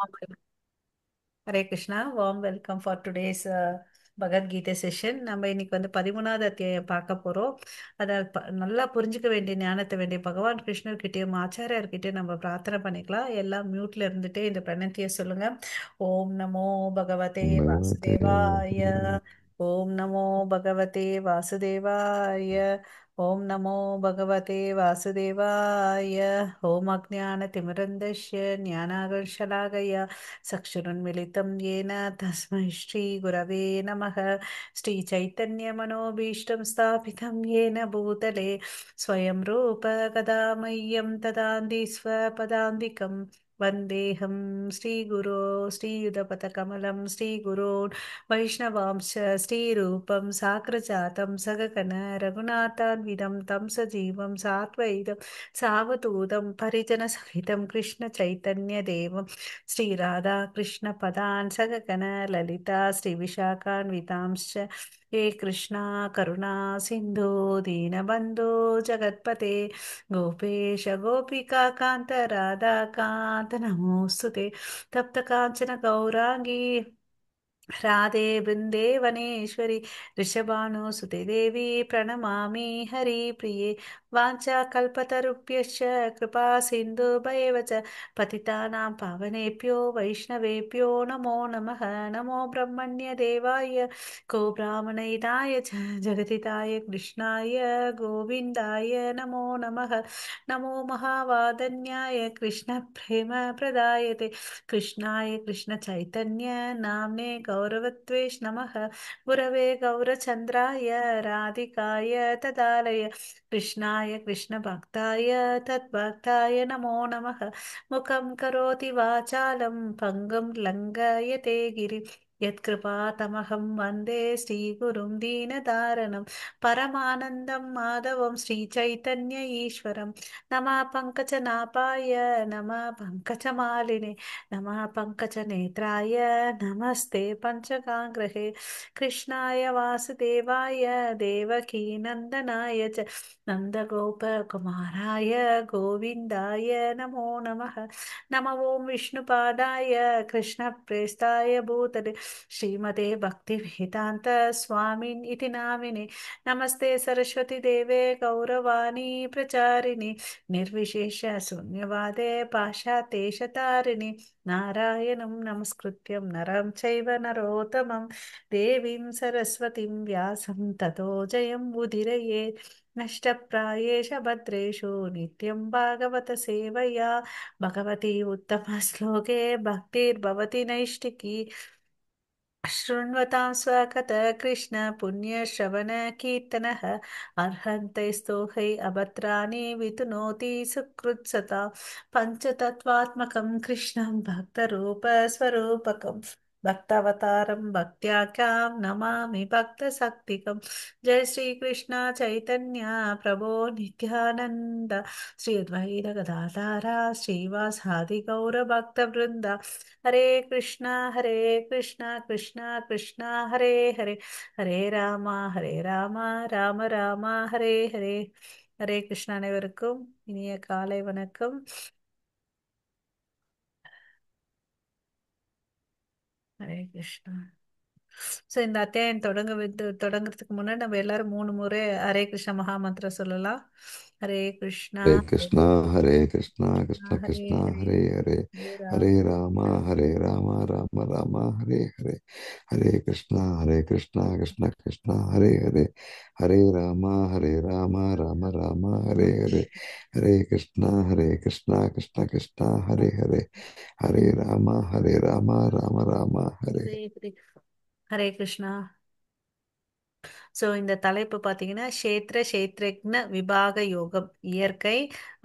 Okay. Hare Krishna, warm welcome for today's Bhagavad Gita session. நம்ம இன்னைக்கு வந்து 13வது அத்தியாயம் பார்க்க போறோம். அதை நல்லா புரிஞ்சுக்க வேண்டிய ஞானத்தை வேண்டிய பகவான் கிருஷ்ணர்கிட்டயும் ஆச்சாரியார்கிட்டயும் நம்ம பிரார்த்தனை பண்ணிக்கலாம். எல்லாம் மியூட்ல இருந்துட்டே இந்த பிரணத்தியை சொல்லுங்க. ஓம் நமோ பகவதே भगवते வாசுதேவாய. वासुदेवाय। ஓம் நமோ பகவதே வாசுதேவாய. ஓம் நமோ பகவதே வாசுதேவாய. ஓம் அஜ்ஞானதிமிரந்தஸ்ய ஞானாகர்ஷலாகய चक्षुरुन्मिलितं येन तस्मै श्रीगुरवे नमः। श्रीचैतन्यमनोभीष्टं स्थापितं येन भूतले स्वयं रूप कदा मह्यं ददाति स्वपदान्तिकं। वन्देऽहं श्रीगुरो श्रीयुतपथकमलं श्रीगुरोन् वैष्णवांश्च श्रीरूपं साग्रजातं सगगण रघुनाथान्वितं तं सजीवं साद्वैतं सावधूतं परिजनसहितं कृष्णचैतन्यदेवं श्रीराधा कृष्ण पदान् सगगण ललिता श्रीविशाखान्वितांश्च हे कृष्णा करुणा सिन्धो दीनबन्धो जगत्पते गोपेश गोपिका कान्त राधा कान्त नमोऽस्तु ते तप्त काञ्चन गौराङ्गी राधे वृन्देवनेश्वरि ऋषभानुसुते देवी प्रणमामि हरिप्रिये वाञ्छाकल्पतरुभ्यश्च कृपा सिन्धुभैव च पतितानां पावनेभ्यो वैष्णवेभ्यो नमो नमः। नमो ब्रह्मण्यदेवाय को ब्राह्मणहिताय च जगदिताय कृष्णाय गोविन्दाय नमो नमः। नमो महावादन्याय कृष्णप्रेमप्रदायते कृष्णाय कृष्णचैतन्य नाम्ने गौरवत्वेष नमः। गुरवे गौरचन्द्राय राधिकाय तदालय कृष्णाय कृष्णभक्ताय तद्भक्ताय नमो नमः। मुखं करोति वाचालं पङ्गुं लङ्घयते गिरिं यत्कृपातमहं वन्दे श्रीगुरुं दीनदारणं परमानन्दं माधवं श्रीचैतन्य ईश्वरं। नमः पङ्कजनाभाय नमः पङ्कजमालिने नमः पङ्कजनेत्राय नमस्ते पञ्चगाङ्ग्रहे कृष्णाय वासुदेवाय देवकीनन्दनाय च नन्दगोपकुमाराय गोविन्दाय नमो नमः। नमो ॐ विष्णुपादाय कृष्णप्रेष्ठाय भूतले श्रीमते भक्तिवेदान्त स्वामिन् इति नामिने नमस्ते सरस्वती देवे गौरवाणी प्रचारिणि निर्विशेष शून्यवादे पाशातेशतारिणि नारायणं नमस्कृत्यं नरं चैव नरोत्तमं देवीं सरस्वतीं व्यासं ततो जयं उदीरये नष्टप्रायेष भद्रेषु नित्यं भागवत सेवया भगवती उत्तमश्लोके भक्तिर्भवति नैष्टिकी शृण्वतां स्वकतः कृष्ण पुण्यश्रवण कीर्तनः अर्हन्तैस्तोहै अभद्राणि वितुनोति सुकृत्सता पञ्चतत्त्वात्मकं कृष्णं भक्तरूपस्वरूपकं भक्तावतारं भक्त्याख्यां नमामि भक्तशक्तिकं। जय श्री कृष्ण चैतन्य प्रभो नित्यानन्द श्री अद्वैत गदाधारा श्रीवासादि गौरभक्तवृन्द हरे कृष्णा कृष्णा कृष्णा हरे हरे हरे ராமா ராம ராமா ஹரே ஹரே. ஹரே கிருஷ்ணா. அனைவருக்கும் இனிய காலை வணக்கம். ஹரே கிருஷ்ணா. ஸோ இந்த அத்தியாயம் தொடங்குறதுக்கு முன்னாடி நம்ம எல்லாரும் 3 முறை ஹரே கிருஷ்ணா மகா மந்திரம் சொல்லலாம். ஹரே கிருஷ்ணா हरे ஹரே कृष्णा हरे कृष्णा கிருஷ்ணா कृष्ण ஹரே कृष्णा ஹரே हरे हरे ஹரே हरे ராம் राम हरे राम राम राम हरे हरे। हरे कृष्णा कृष्ण कृष्ण हरे हरे। हरे राम राम राम हरे हरे। हरे कृष्णा कृष्ण कृष्ण हरे हरे। हरे राम राम राम हरे ஹரே ஹரே. ஹரே கிருஷ்ணா. ஸோ இந்த தலைப்பு பார்த்தீங்கன்னா க்ஷேத்ரஜ்ஞ விபாக யோகம், இயற்கை,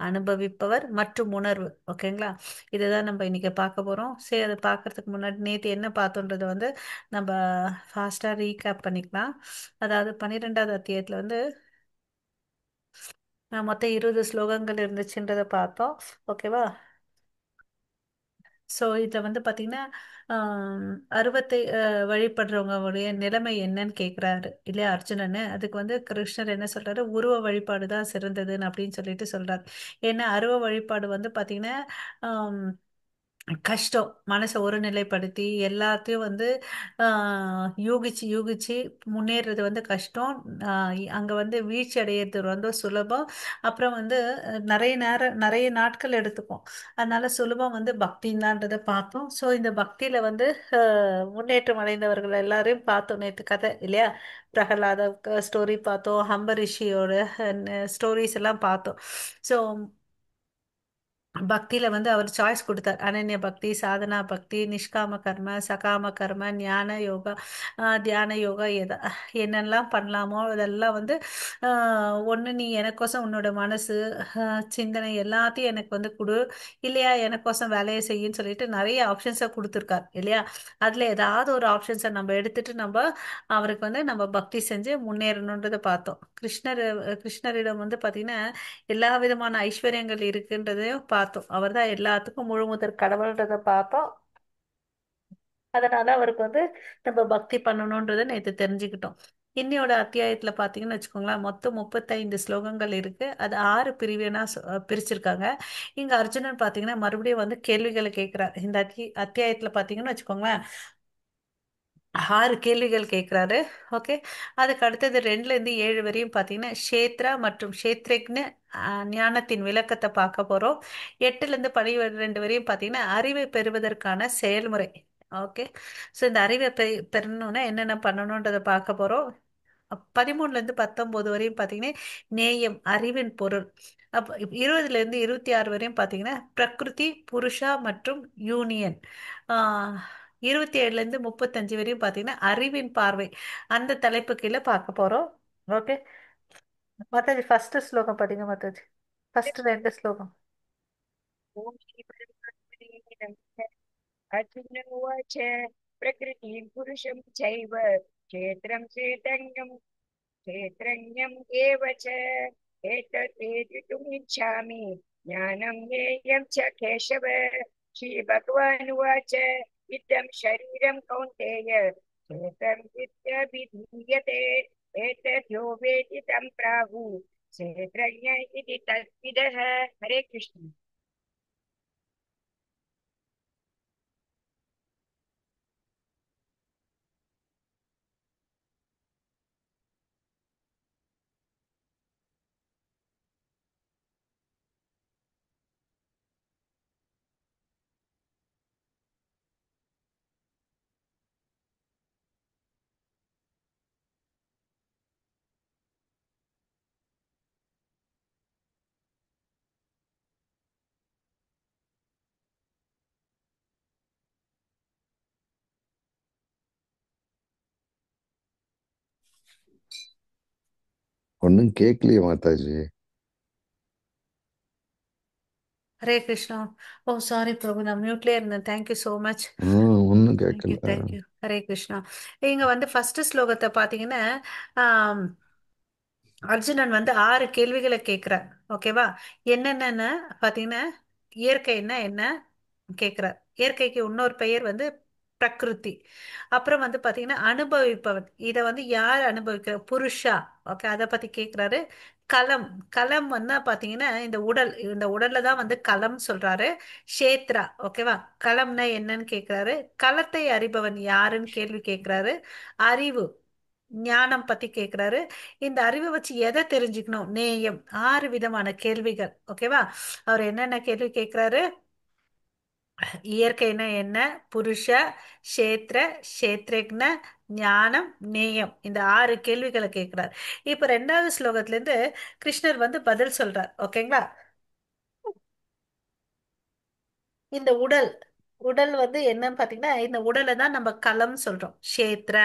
அனுபவிப்பவர் மற்றும் உணர்வு. ஓகேங்களா? இதுதான் நம்ம இன்னைக்கு பார்க்க போகிறோம். சரி, அதை பார்க்கறதுக்கு முன்னாடி நேற்று என்ன பார்த்தோன்றதை வந்து நம்ம ஃபாஸ்ட்டாக ரீகேப் பண்ணிக்கலாம். அதாவது 12வது அத்தியாயத்தில் வந்து மொத்தம் 20 ஸ்லோகங்கள் இருந்துச்சுன்றதை பார்த்தோம். ஓகேவா? ஸோ இதில் வந்து பார்த்தீங்கன்னா ஆம், அருவத்தை வழிபடுறவங்களுடைய நிலைமை என்னன்னு கேட்குறாரு இல்லையா அர்ஜுனன். அதுக்கு வந்து கிருஷ்ணர் என்ன சொல்றாரு, உருவ வழிபாடு தான் சிறந்ததுன்னு அப்படின்னு சொல்லிட்டு சொல்றாரு. ஏன்னா அருவ வழிபாடு வந்து பார்த்தீங்கன்னா கஷ்டம். மனசை ஒருநிலைப்படுத்தி எல்லாத்தையும் வந்து யூகிச்சு யூகிச்சு முன்னேறது வந்து கஷ்டம். அங்க வந்து வீழ்ச்சி அடையிறது வந்து சுலபம். அப்புறம் வந்து நிறைய நேரம் நிறைய நாட்கள் எடுத்துக்கும். அதனால சுலபம் வந்து பக்தின்தான்றதை பார்த்தோம். ஸோ இந்த பக்தியில வந்து முன்னேற்றம் அடைந்தவர்கள் எல்லாரையும் பார்த்தோம் நேற்று கதை இல்லையா? பிரகலாத ஸ்டோரி பார்த்தோம், ஹம்பரிஷியோட ஸ்டோரிஸ் எல்லாம் பார்த்தோம். ஸோ பக்தியில வந்து அவர் சாய்ஸ் கொடுத்தார்: அனன்ய பக்தி, சாதனா பக்தி, நிஷ்காம கர்ம, சகாம கர்ம, ஞான யோகா, தியான யோகா, என்னெல்லாம் பண்ணலாமோ அதெல்லாம் வந்து ஒன்று நீ எனக்கோசம் உன்னோட மனசு, சிந்தனை எல்லாத்தையும் எனக்கு வந்து கொடு, இல்லையா எனக்கோசம் வேலையை செய்யுன்னு சொல்லிட்டு நிறைய ஆப்ஷன்ஸை கொடுத்துருக்கார் இல்லையா? அதில் ஏதாவது ஒரு ஆப்ஷன்ஸை நம்ம எடுத்துட்டு நம்ம அவருக்கு வந்து நம்ம பக்தி செஞ்சு முன்னேறணுன்றதை பார்த்தோம். கிருஷ்ணரிடம் வந்து பார்த்தீங்கன்னா எல்லா விதமான ஐஸ்வர்யங்கள் இருக்குன்றதையும் பார்த்தோம். அவர் தான் எல்லாத்துக்கும் முழு முதற் கடவுள்ன்றதை பார்த்தோம். அதனால அவருக்கு வந்து நம்ம பக்தி பண்ணணுன்றதை நேற்று தெரிஞ்சுக்கிட்டோம். இன்னியோட அத்தியாயத்துல பாத்தீங்கன்னு வச்சுக்கோங்களேன், மொத்தம் 35 ஸ்லோகங்கள் இருக்கு. அது 6 பிரிவினா பிரிச்சிருக்காங்க. இங்க அர்ஜுனன் பாத்தீங்கன்னா மறுபடியும் வந்து கேள்விகளை கேட்கிறார். இந்த அத்தியாயத்துல பாத்தீங்கன்னு வச்சுக்கோங்களேன், 6 கேள்விகள் கேட்கிறாரு. ஓகே. அதுக்கு அடுத்தது 2ல இருந்து 7 வரையும் பார்த்தீங்கன்னா க்ஷேத்ரா மற்றும் க்ஷேத்ரஜ்ஞ ஞானத்தின் விளக்கத்தை பார்க்க போறோம். 8ல இருந்து 12 வரையும் பார்த்தீங்கன்னா அறிவை பெறுவதற்கான செயல்முறை. ஓகே. ஸோ இந்த அறிவை பெறணும்னா என்னென்ன பண்ணணுன்றதை பார்க்க போறோம். 13ல இருந்து 19 வரையும் பார்த்தீங்கன்னா நேயம், அறிவின் பொருள். அப்போ 20ல இருந்து 26 வரையும் பார்த்தீங்கன்னா பிரகிருதி, புருஷா மற்றும் யூனியன். 27ல இருந்து 35 வரையும் பார்த்தீங்கன்னா அறிவின் பார்வை. அந்த தலைப்பு கீழே பார்க்க போறோம். ஓகே. மாதாஜி ஃபர்ஸ்ட் ஸ்லோகம் படிங்க மாதாஜி. ஃபர்ஸ்ட் 2 ஸ்லோகம். ஓம் ஸ்ரீ பரமாத்மனே நமः. अर्जुन उवाच प्रकृतिं पुरुषं चैव क्षेत्रं चेतन्यं क्षेत्रज्ञम् एव च एतत् वेदितुमिच्छामि ज्ञानं ज्ञेयं च केशव। श्रीभगवानुवाच इदं शरीरं कौन्तेय क्षेत्रं विद्यभिधीयते एतद्यो वेति तं प्राहुः क्षेत्रज्ञ इति तद्विदः। हरे कृष्ण। ஒன்றும் கேட்கலையே மாதாஜி. ஹரே கிருஷ்ணா. ஓ சாரி பிரபு, நான் மியூட்லயே இருந்தேன். Thank you so much. ஒன்றும் கேட்கல. Thank you thank you. ஹரே கிருஷ்ணா. இங்க வந்து ஃபர்ஸ்ட் ஸ்லோகத்தை பார்த்தீங்கன்னா அர்ஜுனன் வந்து 6 கேள்விகளை கேட்கிறார். ஓகேவா? என்னென்னு பார்த்தீங்கன்னா இயற்கைன்னா என்ன கேட்கிறார். இயற்கைக்கு இன்னொரு பெயர் வந்து பிரகிருதி. அப்புறம் வந்து பார்த்தீங்கன்னா அனுபவிப்பவன், இதை வந்து யார் அனுபவிக்கிற புருஷா. ஓகே, அதை பத்தி கேட்கிறாரு. களம். களம் வந்து பார்த்தீங்கன்னா இந்த உடல், இந்த உடல்ல தான் வந்து களம் சொல்றாரு. க்ஷேத்ரா. ஓகேவா? களம்னா என்னன்னு கேட்கிறாரு. களத்தை அறிபவன் யாருன்னு கேள்வி கேட்கிறாரு. அறிவு, ஞானம் பத்தி கேக்குறாரு. இந்த அறிவை வச்சு எதை தெரிஞ்சுக்கணும்? நேயம். 6 விதமான கேள்விகள். ஓகேவா? அவர் என்னென்ன கேள்வி கேட்கிறாரு? இயற்கைனா என்ன, புருஷ, க்ஷேத்ர, க்ஷேத்ரஜ்ஞ, ஞானம், நேயம், இந்த 6 கேள்விகளை கேட்கிறார். இப்ப 2வது ஸ்லோகத்துல இருந்து கிருஷ்ணர் வந்து பதில் சொல்றார். ஓகேங்களா? இந்த உடல், உடல் வந்து என்னன்னு பாத்தீங்கன்னா இந்த உடலை தான் நம்ம களம் சொல்றோம், க்ஷேத்ர.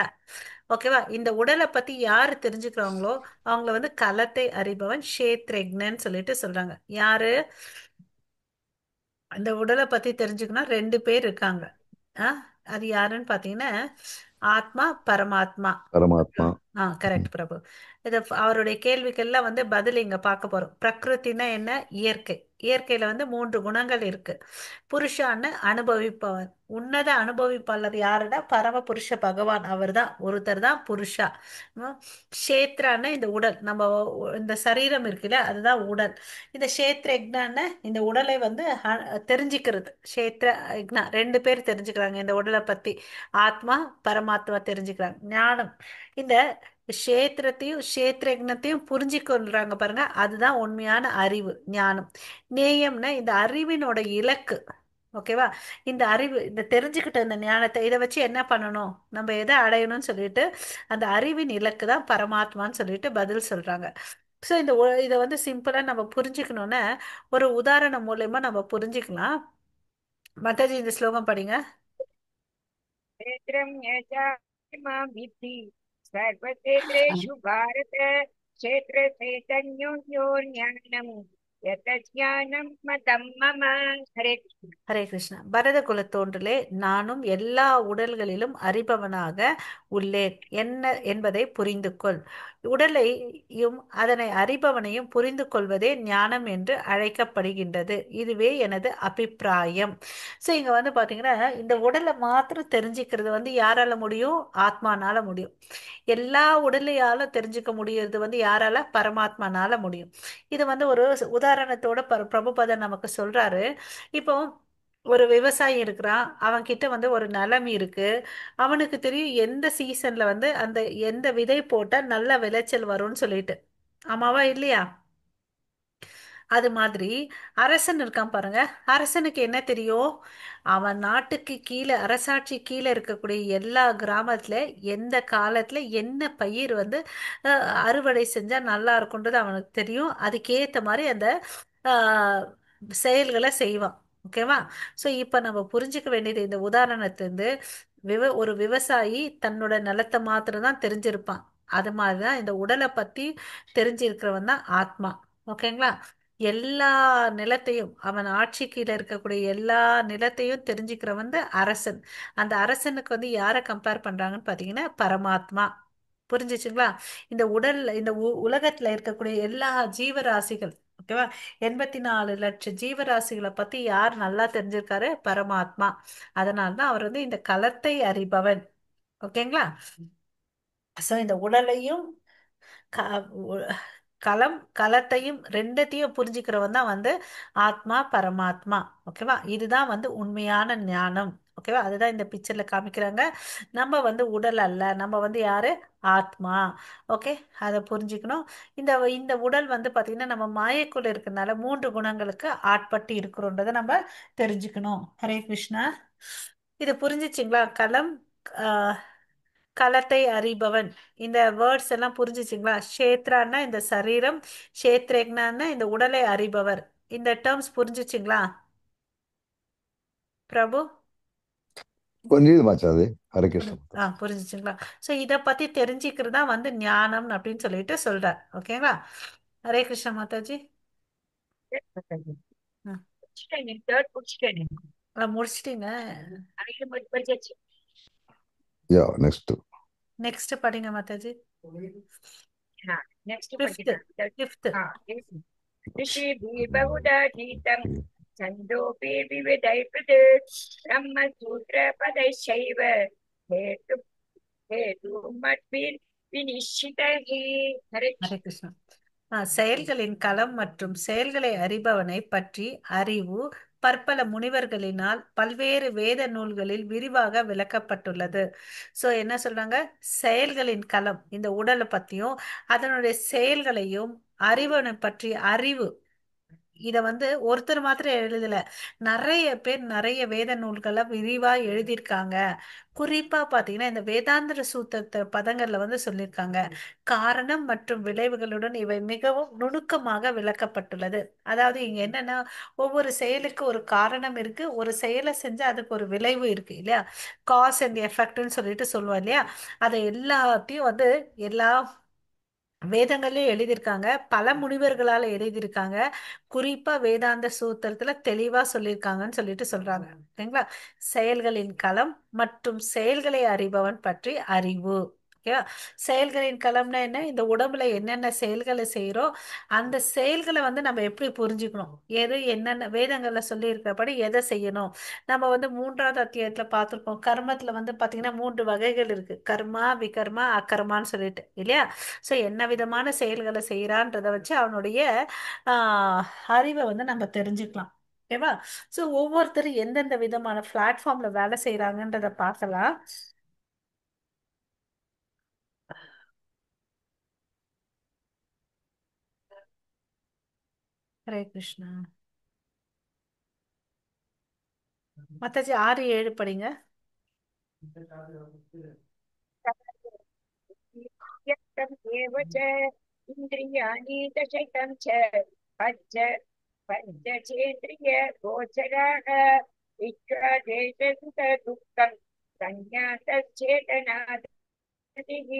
ஓகேவா? இந்த உடலை பத்தி யாரு தெரிஞ்சுக்கிறாங்களோ அவங்கள வந்து களத்தை அறிபவன் க்ஷேத்ரஜ்ஞன்னு சொல்லிட்டு சொல்றாங்க. யாரு? இந்த உடலை பத்தி தெரிஞ்சுக்கணும் 2 பேர் இருக்காங்க. ஆ அது யாருன்னு பாத்தீங்கன்னா ஆத்மா, பரமாத்மா. பரமாத்மா. ம். கரெக்ட் பிரபு. இது அவருடைய கேள்விக்கெல்லாம் வந்து பதில் இங்க பார்க்க போறோம். பிரகிருத்தினா என்ன? இயற்கை. இயற்கையில வந்து மூன்று குணங்கள் இருக்கு. புருஷான்னு அனுபவிப்பவர், உன்னத அனுபவிப்பாளர் யாருன்னா பரம புருஷ பகவான், அவர் தான் ஒருத்தர் தான் புருஷா. உம், க்ஷேத்ரான்னா இந்த உடல், நம்ம இந்த சரீரம் இருக்குல்ல அதுதான் உடல். இந்த க்ஷேத்ர யக்ஞான்னா இந்த உடலை வந்து தெரிஞ்சுக்கிறது. க்ஷேத்ர யக்ஞா ரெண்டு பேர் தெரிஞ்சுக்கிறாங்க இந்த உடலை பத்தி. ஆத்மா பரமாத்மா தெரிஞ்சுக்கிறாங்க. ஞானம் இந்த க்ஷேத்திரத்தையும் க்ஷேத்ரஜத்தையும் புரிஞ்சுக்கொள்றாங்க பாருங்க, அதுதான் உண்மையான அறிவு ஞானம். நேயம்னா இந்த அறிவினோட இலக்கு. ஓகேவா? இந்த அறிவு, இந்த தெரிஞ்சுக்கிட்ட இந்த ஞானத்தை இதை வச்சு என்ன பண்ணணும், நம்ம எதை அடையணும்னு சொல்லிட்டு அந்த அறிவின் இலக்கு தான் பரமாத்மான்னு சொல்லிட்டு பதில் சொல்றாங்க. ஸோ இந்த இதை வந்து சிம்பிளா நம்ம புரிஞ்சுக்கணும்னா ஒரு உதாரணம் மூலயமா நம்ம புரிஞ்சுக்கலாம். மாதாஜி இந்த ஸ்லோகம் படிங்க. क्षेत्रं यथा मां विद्धि सर्वक्षेत्रेषु भारत क्षेत्रचैतन्यो यो ज्ञानं यतज्ञानं मतं मम। हरे कृष्ण। ஹரே கிருஷ்ணா. பரத குலத்தோன்றலே நானும் எல்லா உடல்களிலும் அறிபவனாக உள்ளேன் என்ன என்பதை புரிந்து கொள். உடலையும் அதனை அறிபவனையும் புரிந்து கொள்வதே ஞானம் என்று அழைக்கப்படுகின்றது. இதுவே எனது அபிப்பிராயம். ஸோ இங்க வந்து பாத்தீங்கன்னா இந்த உடலை மாத்திரம் தெரிஞ்சுக்கிறது வந்து யாரால முடியும்? ஆத்மானால முடியும். எல்லா உடலையால தெரிஞ்சுக்க முடியறது வந்து யாரால? பரமாத்மானால முடியும். இது வந்து ஒரு உதாரணத்தோட பிரபுபதர் நமக்கு சொல்றாரு. இப்போ ஒரு விவசாயி இருக்கிறான், அவன் கிட்ட வந்து ஒரு நிலம் இருக்கு. அவனுக்கு தெரியும் எந்த சீசன்ல வந்து அந்த எந்த விதை போட்டா நல்ல விளைச்சல் வரும்னு சொல்லிட்டு. ஆமாவா இல்லையா? அது மாதிரி அரசன் இருக்கான் பாருங்க. அரசனுக்கு என்ன தெரியும்? அவன் நாட்டுக்கு கீழே அரசாட்சி கீழே இருக்கக்கூடிய எல்லா கிராமத்துல எந்த காலத்துல என்ன பயிர் வந்து அறுவடை செஞ்சா நல்லா இருக்கும்ன்றது அவனுக்கு தெரியும். அதுக்கேத்த மாதிரி அந்த அஹ், செயல்களை செய்வான். ஓகேவா? ஸோ இப்போ நம்ம புரிஞ்சுக்க வேண்டியது இந்த உதாரணத்திலிருந்து, ஒரு விவசாயி தன்னோட நிலத்தை மாத்திரம் தான் தெரிஞ்சிருப்பான். அது மாதிரிதான் இந்த உடலை பத்தி தெரிஞ்சிருக்கிறவன் தான் ஆத்மா. ஓகேங்களா? எல்லா நிலத்தையும், அவன் ஆட்சி கீழே இருக்கக்கூடிய எல்லா நிலத்தையும் தெரிஞ்சுக்கிறவன் வந்து அரசன். அந்த அரசனுக்கு வந்து யாரை கம்பேர் பண்றாங்கன்னு பாத்தீங்கன்னா பரமாத்மா. புரிஞ்சுச்சுங்களா? இந்த உடல்ல இந்த உலகத்துல இருக்கக்கூடிய எல்லா ஜீவராசிகள், ஓகேவா, 84 லட்சம் ஜீவராசிகளை பத்தி யார் நல்லா தெரிஞ்சிருக்காரு? பரமாத்மா. அதனால்தான் அவர் வந்து இந்த களத்தை அறிபவன். ஓகேங்களா? சோ இந்த உடலையும் க- உ- களத்தையும் ரெண்டத்தையும் புரிஞ்சுக்கிறவன் தான் வந்து ஆத்மா பரமாத்மா. ஓகேவா? இதுதான் வந்து உண்மையான ஞானம். ஓகேவா? அதுதான் இந்த பிக்சர்ல காமிக்கிறாங்க. நம்ம வந்து உடல் அல்ல, நம்ம வந்து யாரு? ஆத்மா. ஓகே, அதை புரிஞ்சுக்கணும். இந்த இந்த உடல் வந்து பாத்தீங்கன்னா நம்ம மாயக்குள்ள இருக்கறனால மூன்று குணங்களுக்கு ஆட்பட்டு இருக்கிறோன்றதை நம்ம தெரிஞ்சுக்கணும். ஹரே கிருஷ்ணா. இது புரிஞ்சுச்சுங்களா? ஆஹ் களத்தை அறிபவன், இந்த வேர்ட்ஸ் எல்லாம் புரிஞ்சுச்சுங்களா? க்ஷேத்ரான்னா இந்த சரீரம், க்ஷேத்ரஜ்ஞான்னா இந்த உடலை அறிபவர். இந்த டேர்ம்ஸ் புரிஞ்சுச்சுங்களா பிரபு? புரியுது மாச்சாது. ஹரே கிருஷ்ண மாதாஜி. புரிஞ்சுச்சுங்களா? ஸோ இதை பத்தி தெரிஞ்சுக்கிறது தான் வந்து ஞானம் அப்படின்னு சொல்லிட்டு சொல்றார். ஓகேங்களா? ஹரே கிருஷ்ண மாதாஜி. ம். third question. முடிச்சிட்டீங்க? ஆயிரம் படிச்சாச்சு. யா நெக்ஸ்ட். நெக்ஸ்ட் படிங்க மாதாஜி. Next fifth. ஃபிஃப்த். ऋषिभिर्बहुधा गीतं छन्दोभिः विविधैः पृथक् ब्रह्मसूत्रपदैश्चैव हेतु हेतुमद्भिर्विनिश्चितैः। हरे ஹரே कृष्ण। கிருஷ்ணா. செயல்களின் களம் மற்றும் செயல்களை அறிபவனை பற்றி அறிவு பற்பல முனிவர்களினால் பல்வேறு வேத நூல்களில் விரிவாக விளக்கப்பட்டுள்ளது. சோ என்ன சொல்றாங்க? செயல்களின் களம் இந்த உடலை பத்தியும் அதனுடைய செயல்களையும் அறிவனை பற்றி அறிவு, இத வந்து ஒருத்தர் மாத்திரம் எழுதல, நிறைய பேர் நிறைய வேத நூல்களை விரிவா எழுதியிருக்காங்க. குறிப்பா பாத்தீங்கன்னா இந்த வேதாந்திர சூத்திர பதங்கள்ல வந்து சொல்லியிருக்காங்க. காரணம் மற்றும் விளைவுகளுடன் இவை மிகவும் நுணுக்கமாக விளக்கப்பட்டுள்ளது. அதாவது இங்க என்னன்னா, ஒவ்வொரு செயலுக்கு ஒரு காரணம் இருக்கு, ஒரு செயலை செஞ்சா அதுக்கு ஒரு விளைவு இருக்கு இல்லையா? காஸ் அண்ட் எஃபெக்ட்னு சொல்லிட்டு சொல்லுவோம் இல்லையா? அதை எல்லாத்தையும் வந்து எல்லா வேதங்கள்லயும் எழுதியிருக்காங்க. பல முனிவர்களால எழுதியிருக்காங்க. குறிப்பா வேதாந்த சூத்திரத்துல தெளிவா சொல்லியிருக்காங்கன்னு சொல்லிட்டு சொல்றாங்க. ஓகேங்களா? செயல்களின் களம் மற்றும் செயல்களை அறிபவன் பற்றி அறிவு. ஓகேவா? செயல்களின் களம்னா என்ன? இந்த உடம்புல என்னென்ன செயல்களை செய்கிறோம், அந்த செயல்களை வந்து நம்ம எப்படி புரிஞ்சுக்கணும், எது என்னென்ன வேதங்கள்ல சொல்லி இருக்கிறபடி எதை செய்யணும். நம்ம வந்து மூன்றாவது அத்தியாயத்துல பார்த்திருப்போம், கர்மத்துல வந்து பாத்தீங்கன்னா மூன்று வகைகள் இருக்கு: கர்மா, விகர்மா, அகர்மான்னு சொல்லிட்டு, இல்லையா? ஸோ என்ன விதமான செயல்களை செய்யறான்றத வச்சு அவனுடைய ஆஹ் அறிவை வந்து நம்ம தெரிஞ்சுக்கலாம். ஓகேவா? ஸோ ஒவ்வொருத்தரும் எந்தெந்த விதமான பிளாட்ஃபார்ம்ல வேலை செய்யறாங்கன்றத பார்க்கலாம். ஹரே கிருஷ்ணா. மத்தாச்சி 6, 7 படிங்க. यत्तम् एव च इन्द्रियाणि दशकम् च पञ्च पञ्चचेन्द्रिय गोचराः विश्वादेशसुतदुःखम् संज्ञातश्चेतनादिः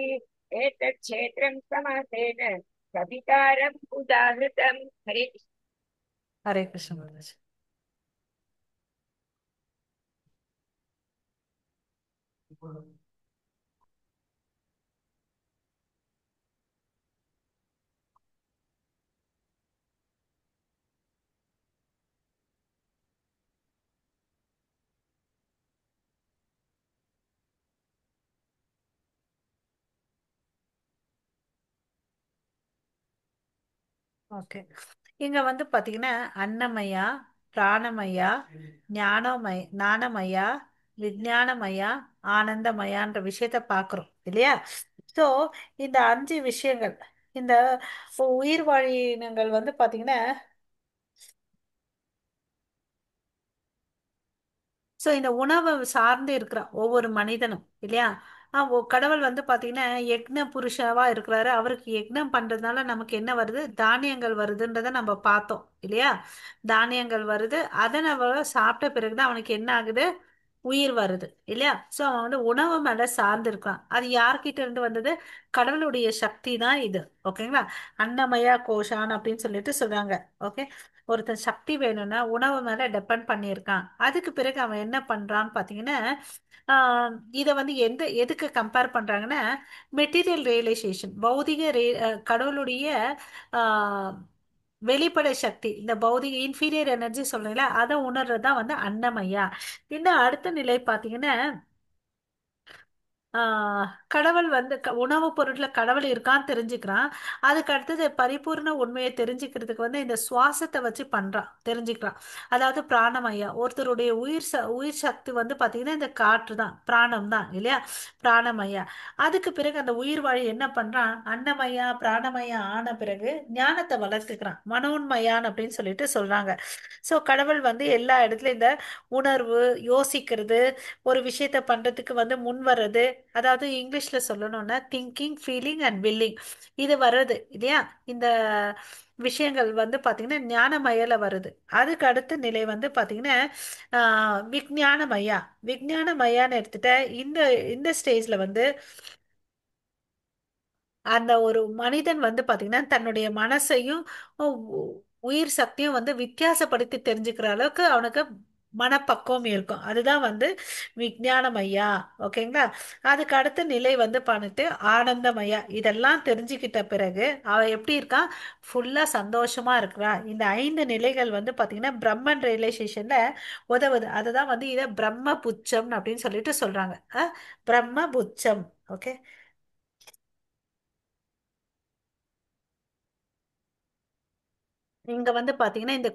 एतच्छेत्रम् समासेन कवितारम् उदाहृतम् हरे ஹரே கிருஷ்ணா மாதாஜி. ஓகே. இங்க வந்து பாத்தீங்கன்னா அன்னமயா, பிராணமயா, ஞானமயா, விஞ்ஞானமயா, ஆனந்தமயான்ற விஷயத்த பாக்குறோம், இல்லையா? சோ இந்த 5 விஷயங்கள், இந்த உயிர் வாழினங்கள் வந்து பாத்தீங்கன்னா, சோ இந்த உணவை சார்ந்து இருக்கிற ஒவ்வொரு மனிதனும், இல்லையா? கடவுள் வந்து பாத்தீங்கன்னா யக்ன புருஷவா இருக்கிறாரு. அவருக்கு யக்னம் பண்றதுனால நமக்கு என்ன வருது? தானியங்கள் வருதுன்றத நம்ம பார்த்தோம், இல்லையா? தானியங்கள் வருது. அதை நம்ம சாப்பிட்ட பிறகுதான் அவனுக்கு என்ன ஆகுது? உயிர் வருது, இல்லையா? சோ அவன் வந்து உணவு மேல சார்ந்து இருக்கான். அது யார்கிட்ட இருந்து வந்தது? கடவுளுடைய சக்தி தான் இது. ஓகேங்களா? அன்னமயா கோஷான் அப்படின்னு சொல்லிட்டு சொல்றாங்க. ஓகே. ஒருத்தன் சக்தி வேணும்னா உணவு மேல டிபெண்ட் பண்ணியிருக்கான். அதுக்கு பிறகு அவன் என்ன பண்றான்னு பாத்தீங்கன்னா, இதை வந்து எதுக்கு கம்பேர் பண்றாங்கன்னா, மெட்டீரியல் ரியலைசேஷன், கடவுளுடைய ஆஹ் வெளிப்படை சக்தி, இந்த பௌதிக இன்ஃபீரியர் எனர்ஜி சொல்றீங்களா, அதை உணர்றதுதான் வந்து அன்னமயா. இன்னும் அடுத்த நிலை பாத்தீங்கன்னா, கடவுள் வந்து உணவுப் பொருட்ல கடவுள் இருக்கான்னு தெரிஞ்சுக்கிறான். அதுக்கு அடுத்தது பரிபூர்ண உண்மையை தெரிஞ்சுக்கிறதுக்கு வந்து இந்த சுவாசத்தை வச்சு பண்றான், தெரிஞ்சுக்கிறான். அதாவது பிராணமயா, ஒருத்தருடைய உயிர் சக்தி வந்து பாத்தீங்கன்னா இந்த காற்று தான், பிராணம் தான், இல்லையா? பிராணமயா. அதுக்கு பிறகு அந்த உயிர் வாழி என்ன பண்றான்? அன்னமயா பிராணமயா ஆன பிறகு ஞானத்தை வளர்த்துக்கிறான், மனோன்மயான் அப்படின்னு சொல்லிட்டு சொல்றாங்க. சோ கடவுள் வந்து எல்லா இடத்துலயும் இந்த உணர்வு, யோசிக்கிறது, ஒரு விஷயத்த பண்றதுக்கு வந்து முன் வர்றது, அதாவது இங்கிலீஷ்ல சொல்லணும்னா திங்கிங், ஃபீலிங் அண்ட் வில்லிங், இது வர்றது, இல்லையா? இந்த விஷயங்கள் வந்து பாத்தீங்கன்னா ஞானமயில வருது. அதுக்கு அடுத்த நிலை வந்து பாத்தீங்கன்னா விஞ்ஞானமயா. விஞ்ஞானமயான்னு எடுத்துட்ட இந்த இந்த ஸ்டேஜ்ல வந்து அந்த ஒரு மனிதன் வந்து பாத்தீங்கன்னா தன்னுடைய மனசையும் உயிர் சக்தியும் வந்து வித்தியாசப்படுத்தி தெரிஞ்சுக்கிற அளவுக்கு அவனுக்கு மனப்பக்குவம் இருக்கும். அதுதான் வந்து விஞ்ஞானமய்யா. ஓகேங்களா? அதுக்கு அடுத்த நிலை வந்து பண்ணிட்டு ஆனந்தமய்யா. இதெல்லாம் தெரிஞ்சுக்கிட்ட பிறகு அவன் எப்படி இருக்கான்? ஃபுல்லா சந்தோஷமா இருக்கிறான். இந்த 5 நிலைகள் வந்து பாத்தீங்கன்னா பிரம்மன் ரியலைசேஷன்ல உதவுது. அதுதான் வந்து இதை பிரம்ம புச்சம் அப்படின்னு சொல்லிட்டு சொல்றாங்க. பிரம்ம புச்சம். ஓகே. இங்க வந்து பாத்தீங்கன்னா இந்த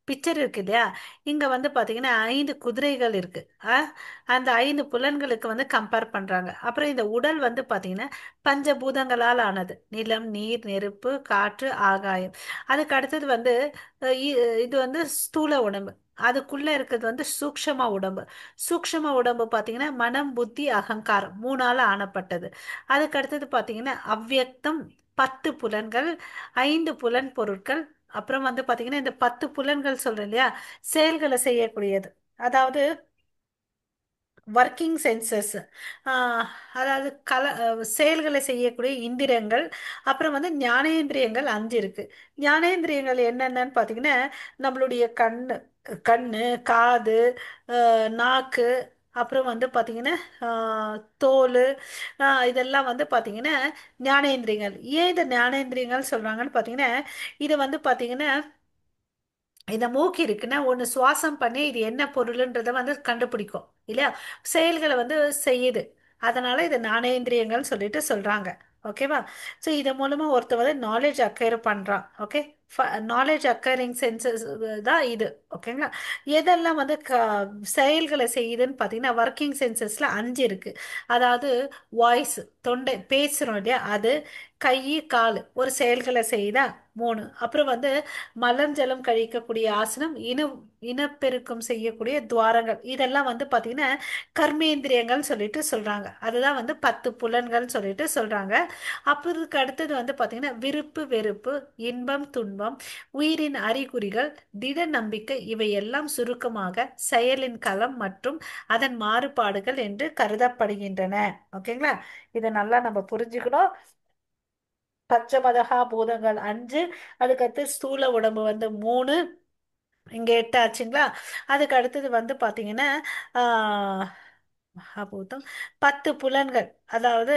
பிக்சர் இருக்கு, இல்லையா? இங்க வந்து பாத்தீங்கன்னா 5 குதிரைகள் இருக்கு. அந்த 5 புலன்களுக்கு வந்து கம்பேர் பண்றாங்க. அப்புறம் இந்த உடல் வந்து பாத்தீங்கன்னா பஞ்சபூதங்களால் ஆனது: நிலம், நீர், நெருப்பு, காற்று, ஆகாயம். அதுக்கு அடுத்தது வந்து இது வந்து ஸ்தூல உடம்பு. அதுக்குள்ள இருக்கிறது வந்து சூக்ஷ்ம உடம்பு. சூக்ஷ்ம உடம்பு பாத்தீங்கன்னா மனம், புத்தி, அகங்காரம் மூணால ஆனப்பட்டது. அதுக்கு அடுத்தது பாத்தீங்கன்னா அவ்யக்தம், 10 புலன்கள், 5 புலன் பொருட்கள். அப்புறம் வந்து பாத்தீங்கன்னா இந்த 10 புலன்கள் சொல்றேன், இல்லையா? செயல்களை செய்யக்கூடியது. அதாவது ஒர்க்கிங் சென்சஸ், அதாவது செயல்களை செய்யக்கூடிய இந்திரியங்கள். அப்புறம் வந்து ஞானேந்திரியங்கள் 5 இருக்கு. ஞானேந்திரியங்கள் என்னென்னன்னு பார்த்தீங்கன்னா நம்மளுடைய கண்ணு, காது, நாக்கு, அப்புறம் வந்து பார்த்தீங்கன்னா தோல், இதெல்லாம் வந்து பார்த்தீங்கன்னா ஞானேந்திரியங்கள். ஏன் இந்த ஞானேந்திரியங்கள் சொல்கிறாங்கன்னு பார்த்தீங்கன்னா, இது வந்து பார்த்தீங்கன்னா இந்த மூக்கு இருக்குன்னா ஒன்று சுவாசம் பண்ணி இது என்ன பொருளுன்றதை வந்து கண்டுபிடிக்கும் இல்லையா, செயல்களை வந்து செய்யுது. அதனால இது ஞானேந்திரியங்கள் சொல்லிட்டு சொல்றாங்க. ஓகேவா? ஸோ இது மூலமா ஒருத்தர் வந்து நாலேஜ் அக்வயர் பண்றான். ஓகே, நாலேஜ் அக்கரிங் சென்சஸ் தான் இது. ஓகேங்களா? எதெல்லாம் வந்து செயல்களை செய்யுதுன்னு பார்த்தீங்கன்னா ஒர்க்கிங் சென்சஸ்ல 5 இருக்கு. அதாவது வாய்ஸ், தொண்டை பேசுறோம் இல்லையா அது, கை, கால் ஒரு செயல்களை செய்யுதா 3. அப்புறம் வந்து மலம் ஜலம் கழிக்கக்கூடிய ஆசனம், இனப்பெருக்கம் செய்யக்கூடிய துவாரங்கள், இதெல்லாம் வந்து பார்த்தீங்கன்னா கர்மேந்திரியங்கள் சொல்லிட்டு சொல்றாங்க. அதுதான் வந்து 10 புலன்கள் சொல்லிட்டு சொல்றாங்க. அப்புறம் இதுக்கு அடுத்தது வந்து பார்த்தீங்கன்னா விருப்பு வெறுப்பு, இன்பம் துன்பம், உயிரின் அறிகுறிகள், திட நம்பிக்கை, இவையெல்லாம் சுருக்கமாக செயலின் களம் மற்றும் அதன் மாறுபாடுகள் என்று கருதப்படுகின்றன. ஓகேங்களா? இதை நல்லா நம்ம புரிஞ்சுக்கணும். பஞ்சமதகா பூதங்கள் 5, அதுக்கடுத்து ஸ்தூல உடம்பு வந்து 3, இங்க 8 ஆச்சுங்களா? அதுக்கு அடுத்தது வந்து பாத்தீங்கன்னா மகாபூதம் 10 புலன்கள். அதாவது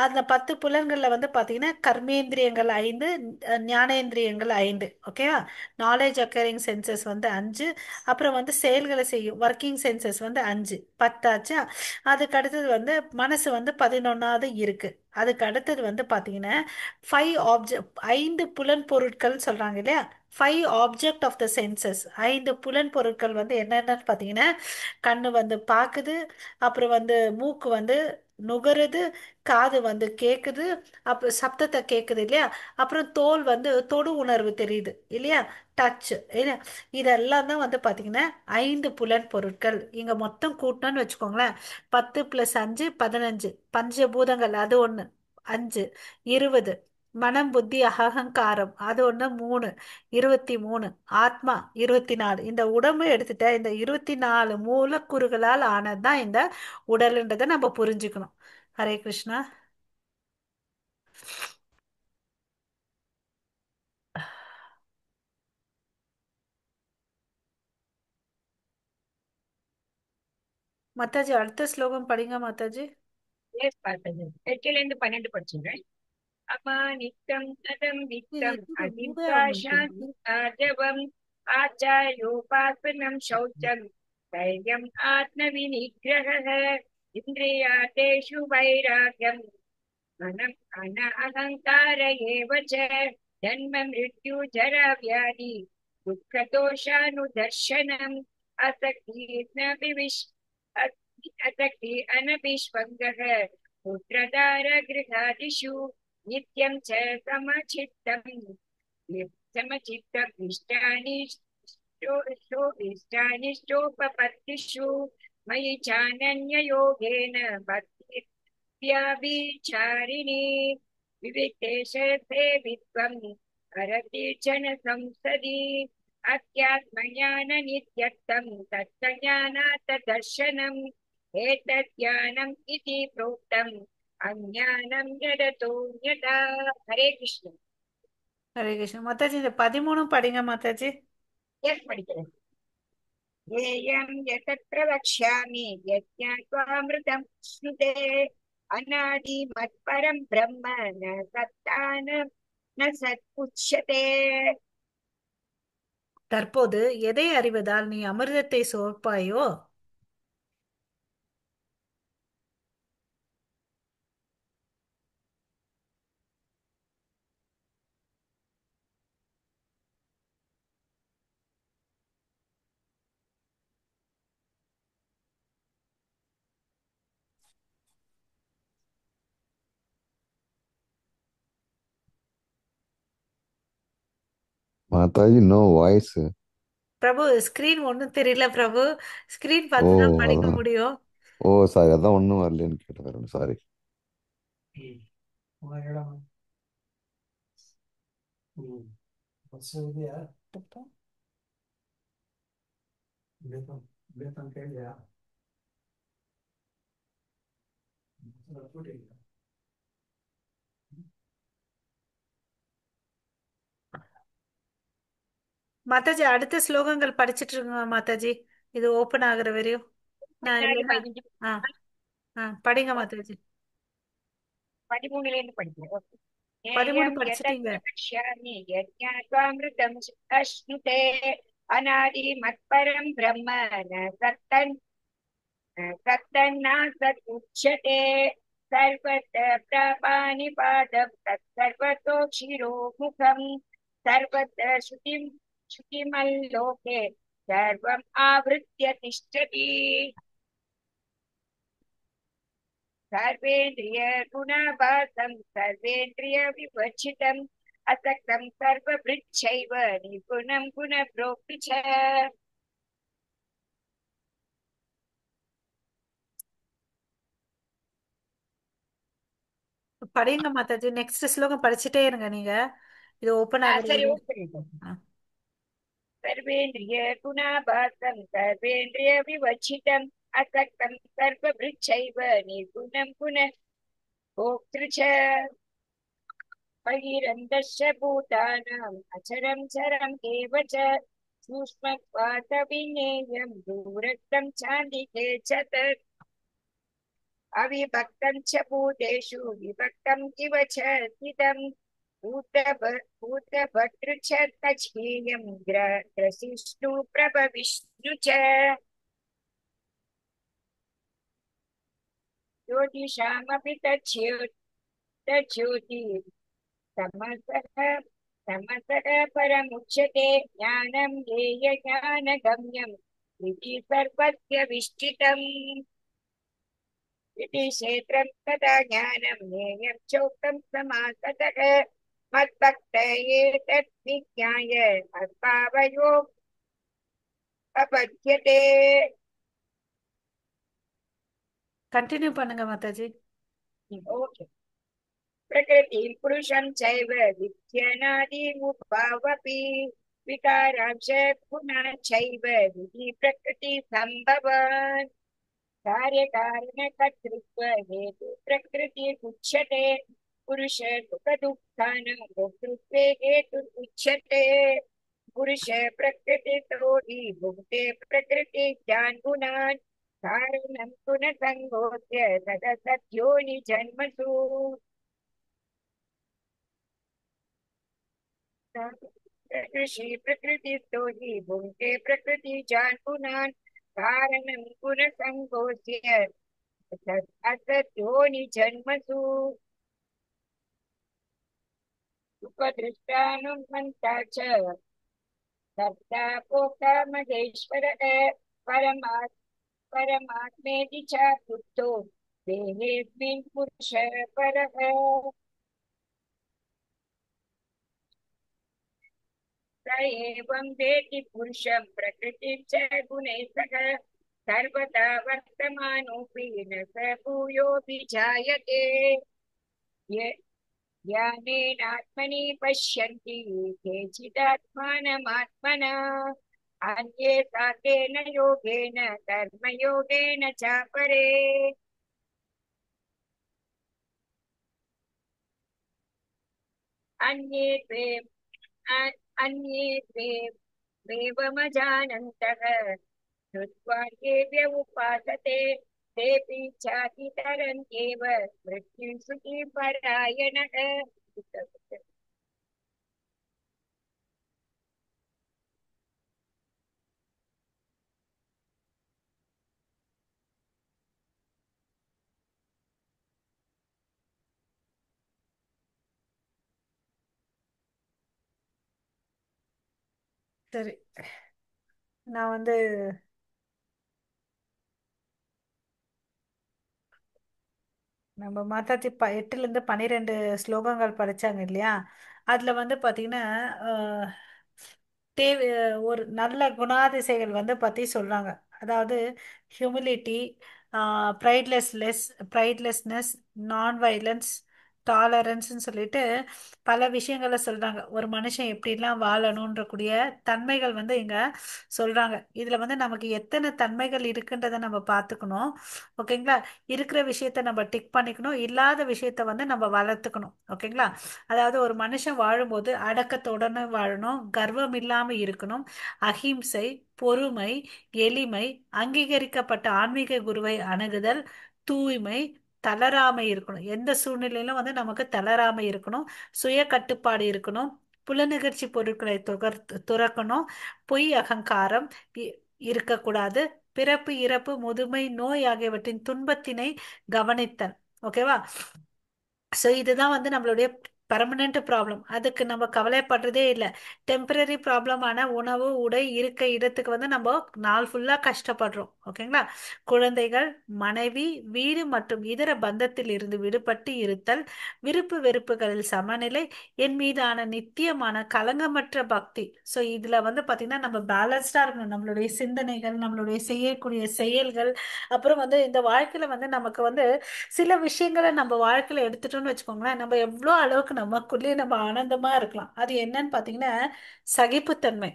அந்த 10 புலன்கள்ல வந்து பாத்தீங்கன்னா கர்மேந்திரியங்கள் 5, ஞானேந்திரியங்கள் 5. ஓகேவா? நாலேஜ் அக்கரிங் சென்சஸ் வந்து 5, அப்புறம் வந்து செயல்களை செய்யும் ஒர்க்கிங் சென்சஸ் வந்து 5, 10 ஆச்சா? அதுக்கு அடுத்தது வந்து மனசு வந்து 11வது இருக்கு. அதுக்கு அடுத்தது வந்து பாத்தீங்கன்னா 5 ஆப்ஜெக்ட், 5 புலன் பொருட்கள் சொல்றாங்க இல்லையா, 5 ஆப்ஜெக்ட் ஆஃப் த சென்சஸ். 5 புலன் பொருட்கள் வந்து என்னென்னு பார்த்தீங்கன்னா கண்ணு வந்து பார்க்குது, அப்புறம் வந்து மூக்கு வந்து நுகருது, காது வந்து கேட்குது, அப்புறம் சப்தத்தை கேட்குது இல்லையா, அப்புறம் தோல் வந்து தொடு உணர்வு தெரியுது இல்லையா, டச் இல்லையா. இதெல்லாம் தான் வந்து பார்த்தீங்கன்னா 5 புலன் பொருட்கள். இங்கே மொத்தம் கூட்டணும்னு வச்சுக்கோங்களேன், 10 + 5 15, பஞ்சபூதங்கள் அது ஒன்று 5, 20, மனம் புத்தி அகங்காரம் அது ஒன்று 3, 23, ஆத்மா 24. இந்த உடம்பு எடுத்துட்ட இந்த 24 மூலக்கூறுகளால் ஆனதுதான் இந்த உடல்ன்றதை நம்ம புரிஞ்சுக்கணும். ஹரே கிருஷ்ணா. மாதாஜி அடுத்த ஸ்லோகம் படிங்க மாதாஜி. எஸ் பார்த்தது. 8ல இருந்து 12 படிச்சுடுறேன். அமானித்தம் அதம் இது வித்தம் என்னது மூவே ஆக அதிர்ஷ்டாசாந்தி மாட்டேங்குது. ஆஜவம் ஆச்சாரியோபாசனம் சௌச்சம் தைரியம் ஆத்மவிநிகிரஹः இந்திரியாதேஷு வைராग्यम् अनम् अन अहङ्कार एव च जन्म मृत्यु जरा व्याधि दुःखदोषानुदर्शनम् असक्ति अनभिष्वङ्गः पुत्रदार गृहादिषु नित्यं च समचित्तम् समचित्तमिष्टानि इष्टोपपत्तिषु मयि चानन्ययोगेन भक्ति व्याभिचारिणी विविक्तेशे वित्वम् अरतिर्जन संसदि अध्यात्मज्ञाननित्यर्थम् तत्त्वज्ञानात् दर्शनम् एतज्ज्ञानम् इति प्रोक्तम् अज्ञानं यदतोऽन्यथा. हरे कृष्ण. ஹரே கிருஷ்ணா. மாதாஜி இந்த 13 படிங்க மாதாஜி. यत् படிக்கிறேன். येयं यतत्र वक्ष्यामि यज्ञात्वामृतं श्नुते अनादिमत्परं ब्रह्म न सत्तान न सत्पुच्यते. தற்போது எதை அறிவதால் நீ அமிர்தத்தை சோர்ப்பாயோ? மாதாஜி நோ வாய்ஸ். பிரபு ஸ்கிரீன் ஒன்றும் தெரியல பிரபு. ஸ்கிரீன் ஓ பார்த்து தான் படிக்க அதான். முடியும். ஓ சாரி, அதான் ஒன்றும் வரலன்னு கேட்டேன். சாரி. மாதாஜி அடுத்த ஸ்லோகங்கள் படிச்சிட்டு இருங்க மாதாஜி, இது ஓபன் ஆகுற வரையும். நான் 14, இல்லைன்னா 15 ஆ படிங்க மாதாஜி. 13ல இருந்து படிக்கிறேன். ஓகே. 13 நேயம் படிச்சிட்டீங்க. யதத்ர பக்ஷ்யாமி யஜ்ஞாத்வாமிருதம் அஷ்ணுதே அநாதி மத்பரம் பிரம்ம ந சத்தன் तत्तन्नासत् उच्यते सर्वत्र प्रापानिपादं तत्सर्वतोक्षिरोमुखम् सर्वत्र श्रुतिमल्लोके सर्वम् आवृत्य तिष्ठति सर्वेन्द्रियगुणाभासं सर्वेन्द्रियविवर्जितम् असक्तं सर्वभृच्छैव निर्गुणं गुणभोक्तृ च படிங்க மாதாஜி. நெக்ஸ்ட் ஸ்லோகம் படிச்சுட்டே இருங்க நீங்க. இது ஓபன் ஆகுறது சரி வரையும். ஓகே. ஆ. सर्वेन्द्रिय गुणाभासं सर्वेन्द्रियविवर्जितम् असक्तं सर्वभृच्छैव निर्गुणं गुणः भोक्तृ च बहिरन्तश्च भूतानाम् अचरं चरम् एव च सूक्ष्मत्वात् विज्ञेयं दूरस्थं चान्दिके च तत् अविभक्तं च भूतेषु विभक्तं इव च स्थितं भूतभर्तृ च तच्छेयं ग्रसिष्णु प्रभविष्णु च ज्योतिषामपि तज्ज्योति तमसः तमसः परमुच्यते ज्ञानं ज्ञेयज्ञानगम्यम् इति सर्वस्य विष्टितम् इति क्षेत्रं तथा ज्ञानं ज्ञेयं चोक्तं समासतः मद्भक्त एतत् विज्ञाय मद्भावयो अपद्यते கண்டினியூ பண்ணுங்க மாதாஜி. ओके प्रकृतिं पुरुषं चैव विद्यनादिमुभावपि विकारांश गुणाश्चैव विधि प्रकृतिसम्भवान् कार्यकारणकर्तृत्व हेतु प्रकृतिरुच्यते पुरुष सुखदुःखानां भोक्तृत्वे हेतुरुच्यते पुरुष प्रकृतितो हि भुङ्क्ते प्रकृतिज्ञान गुणान् कारणं गुणसङ्गोऽस्य सदसद्योनिजन्मसु प्रकृतिस्थो हि भुङ्क्ते प्रकृतिजान् गुणान् कारणं गुणसङ्गोऽस्य असद्योनिजन्मसु उपदृष्टानुमन्ता च कर्ता भोक्ता महेश्वरः परमात्मेति च बुद्धो देहेऽस्मिन् पुरुषः परः स एवं वेति पुरुषं प्रकृतिं च गुणैः सह सर्वदा वर्तमानोऽपि न स भूयोऽभिजायते य- ज्ञानेनात्मनि पश्यन्ति केचिदात्मानमात्मना अन्ये साकेन योगेन कर्मयोगेन चापरे अन्ये द्वे अन्ये द्वेवमजानन्तः श्रुत्वा येभ्य उपासते तेऽपि चातितरन्त्येव मृत्युं श्रुतिपरायणः சரி, நான் வந்து நம்ம மாதாஜி 8ல இருந்து 12 ஸ்லோகங்கள் படிச்சாங்க இல்லையா? அதுல வந்து பாத்தீங்கன்னா அஹ், தேவை ஒரு நல்ல குணாதிசைகள் வந்து பத்தி சொல்றாங்க. அதாவது ஹியூமிலிட்டி, ப்ரைட்லெஸ்னஸ், நான் வைலன்ஸ், டாலரன்ஸ்ன்னு சொல்லிட்டு பல விஷயங்களை சொல்றாங்க. ஒரு மனுஷன் எப்படிலாம் வாழணுன்ற கூடிய தன்மைகள் வந்து இங்க சொல்றாங்க. இதுல வந்து நமக்கு எத்தனை தன்மைகள் இருக்குன்றதை நம்ம பார்த்துக்கணும். ஓகேங்களா? இருக்கிற விஷயத்த நம்ம டிக் பண்ணிக்கணும், இல்லாத விஷயத்த வந்து நம்ம வளர்த்துக்கணும். ஓகேங்களா? அதாவது ஒரு மனுஷன் வாழும்போது அடக்கத்துடன் வாழணும், கர்வம் இல்லாம இருக்கணும், அஹிம்சை, பொறுமை, எளிமை, அங்கீகரிக்கப்பட்ட ஆன்மீக குருவை அணுகுதல், தூய்மை, தளராமை இருக்கணும். எந்த சூழ்நிலையிலும் வந்து நமக்கு தளராமை இருக்கணும், சுய கட்டுப்பாடு இருக்கணும், புலநிகழ்ச்சி பொருட்களை துறக்கணும், பொய் அகங்காரம் இ- இருக்கக்கூடாது, பிறப்பு இறப்பு முதுமை நோய் ஆகியவற்றின் துன்பத்தினை கவனித்தல். ஓகேவா? ஸோ இதுதான் வந்து நம்மளுடைய பர்மனெண்ட் ப்ராப்ளம். அதுக்கு நம்ம கவலைப்படுறதே இல்லை. டெம்பரரி ப்ராப்ளமான உணவு உடை இருக்க இடத்துக்கு வந்து நம்ம நாள் ஃபுல்லா கஷ்டப்படுறோம். ஓகேங்களா? குழந்தைகள், மனைவி, வீடு மற்றும் இதர பந்தத்தில் இருந்து விடுபட்டு இருத்தல், விருப்பு வெறுப்புகளில் சமநிலை, என் மீதான நித்தியமான களங்கமற்ற பக்தி. ஸோ இதுல வந்து பாத்தீங்கன்னா நம்ம பேலன்ஸ்டா இருக்கணும். நம்மளுடைய சிந்தனைகள், நம்மளுடைய செய்யக்கூடிய செயல்கள், அப்புறம் வந்து இந்த வாழ்க்கையில வந்து நமக்கு வந்து சில விஷயங்களை நம்ம வாழ்க்கையில எடுத்துட்டோம்னு வச்சுக்கோங்களேன், நம்ம எவ்வளோ அளவுக்கு நமக்குள்ளேயே நம்ம ஆனந்தமா இருக்கலாம். அது என்னன்னு பாத்தீங்கன்னா சகிப்புத்தன்மை.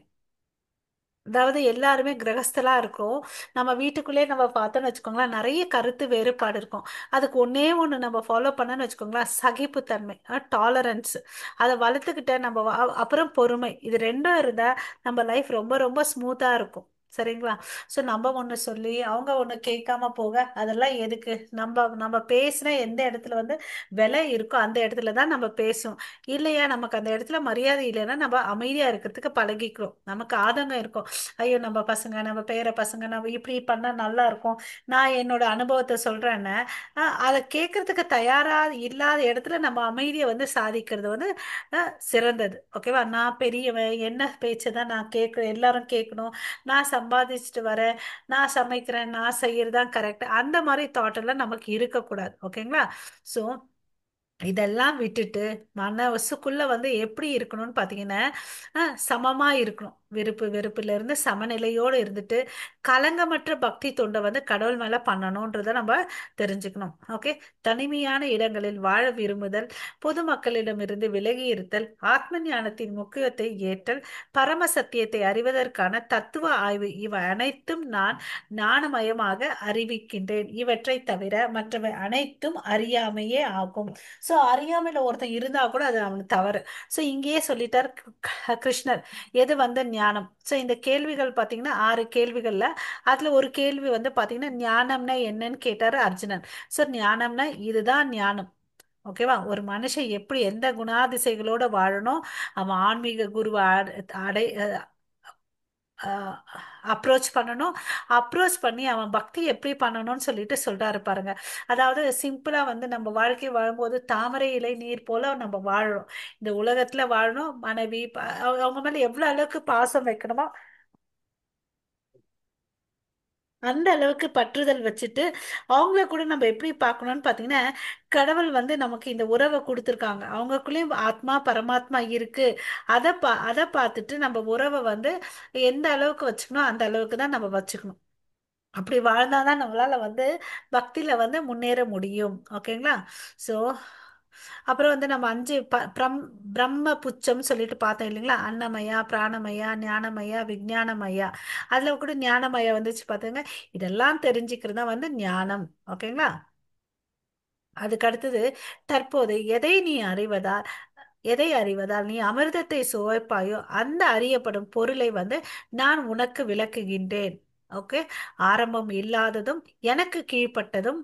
அதாவது எல்லாருமே கிரகஸ்தலா இருக்கோம். நம்ம வீட்டுக்குள்ளேயே நம்ம பார்த்தோம்னு வச்சுக்கோங்களேன், நிறைய கருத்து வேறுபாடு இருக்கும். அதுக்கு ஒன்னே ஒன்று நம்ம ஃபாலோ பண்ணோம்னு வச்சுக்கோங்களேன், சகிப்புத்தன்மை, டாலரன்ஸ். அதை வளர்த்துக்கிட்ட நம்ம அப்புறம் பொறுமை. இது ரெண்டும் இருந்தா நம்ம லைஃப் ரொம்ப ரொம்ப ஸ்மூத்தா இருக்கும். சரிங்களா? ஸோ நம்ம ஒன்று சொல்லி அவங்க ஒன்று கேட்காம போக அதெல்லாம் எதுக்கு? நம்ம நம்ம பேசின எந்த இடத்துல வந்து விலை இருக்கோ அந்த இடத்துல தான் நம்ம பேசுவோம். இல்லையா, நமக்கு அந்த இடத்துல மரியாதை இல்லைன்னா நம்ம அமைதியா இருக்கிறதுக்கு பழகிக்கிறோம். நமக்கு ஆதங்கம் இருக்கும், ஐயோ நம்ம பசங்க, நம்ம பேர பசங்க, நம்ம இப்படி பண்ணா நல்லா இருக்கும். நான் என்னோட அனுபவத்தை சொல்றேன்னு அதை கேட்கறதுக்கு தயாரா இல்லாத இடத்துல நம்ம அமைதியை வந்து சாதிக்கிறது வந்து சிறந்தது. ஓகேவா? நான் பெரியவன், என்ன பேச்சு தான் நான் கேட்க எல்லாரும் கேட்கணும், நான் சம்பாதிச்சுட்டு வரேன், நான் சமைக்கிறேன், நான் செய்யறதுதான் கரெக்ட், அந்த மாதிரி தாட் எல்லாம் நமக்கு இருக்கக்கூடாது. ஓகேங்களா? ஸோ இதெல்லாம் விட்டுட்டு மனசுக்குள்ள வந்து எப்படி இருக்கணும்னு பாத்தீங்கன்னா சமமா இருக்கணும். விருப்பு வெறுப்புல இருந்து சமநிலையோடு இருந்துட்டு கலங்கமற்ற பக்தி தொண்டை வந்து கடவுள் மேல பண்ணணும்ன்றத நம்ம தெரிஞ்சுக்கணும். ஓகே? தனிமையான இடங்களில் வாழ விரும்புதல், பொதுமக்களிடமிருந்து விலகி இருத்தல், ஆத்ம ஞானத்தின் முக்கியத்தை ஏற்றல், பரம சத்தியத்தை அறிவதற்கான தத்துவ ஆய்வு, இவை அனைத்தும் நான் ஞானமயமாக அறிவிக்கின்றேன். இவற்றை தவிர மற்றவை அனைத்தும் அறியாமையே ஆகும். சோ அறியாமையில ஒருத்தன் இருந்தா கூட அது அவனுக்கு தவறு. சோ இங்கேயே சொல்லிட்டார் கிருஷ்ணர், எது வந்து ஞானம். சோ இந்த கேள்விகள் பாத்தீங்கன்னா 6 கேள்விகள்ல அதுல ஒரு கேள்வி வந்து பாத்தீங்கன்னா ஞானம்னா என்னன்னு கேட்டாரு அர்ஜுனன். சோ ஞானம்னா இதுதான் ஞானம். ஓகேவா? ஒரு மனுஷன் எப்படி எந்த குணாதிசைகளோட வாழணும், அவன் ஆன்மீக குருவை அடை அப்ரோச் பண்ணணும், அப்ரோச் பண்ணி அவன் பக்தி எப்படி பண்ணணும்னு சொல்லிட்டு சொல்றாரு பாருங்க. அதாவது சிம்பிளா வந்து நம்ம வாழ்க்கை வாழும்போது தாமரை இலை நீர் போல நம்ம வாழணும். இந்த உலகத்துல வாழணும். மனைவி அவங்க மேல எவ்வளவு அளவுக்கு பாசம் வைக்கணுமோ அந்த அளவுக்கு பற்றுதல் வச்சுட்டு அவங்கள கூட நம்ம எப்படி பார்க்கணும்னு பார்த்தீங்கன்னா, கடவுள் வந்து நமக்கு இந்த உறவை கொடுத்துருக்காங்க, அவங்களுக்குள்ளேயும் ஆத்மா பரமாத்மா இருக்கு. அதை பார்த்துட்டு நம்ம உறவை வந்து எந்த அளவுக்கு வச்சுக்கணும் அந்த அளவுக்கு தான் நம்ம வச்சுக்கணும். அப்படி வாழ்ந்தாதான் நம்மளால வந்து பக்தியில வந்து முன்னேற முடியும். ஓகேங்களா? சோ அப்புறம் வந்து நம்ம 5 பிரம்ம புச்சம் சொல்லிட்டு பார்த்தோம் இல்லைங்களா? அன்னமயா, பிராணமயா, ஞானமயா, விஞ்ஞானமயா. அதுல கூட ஞானமயா வந்துச்சு பாத்துங்க. இதெல்லாம் தெரிஞ்சுக்கிறது தான் வந்து ஞானம். ஓகேங்களா? அதுக்கு அடுத்தது, தற்போது எதை அறிவதால் நீ அமிர்தத்தை சுவைப்பாயோ அந்த அறியப்படும் பொருளை வந்து நான் உனக்கு விளக்குகின்றேன். ஓகே? ஆரம்பம் இல்லாததும் எனக்கு கீழ்ப்பட்டதும்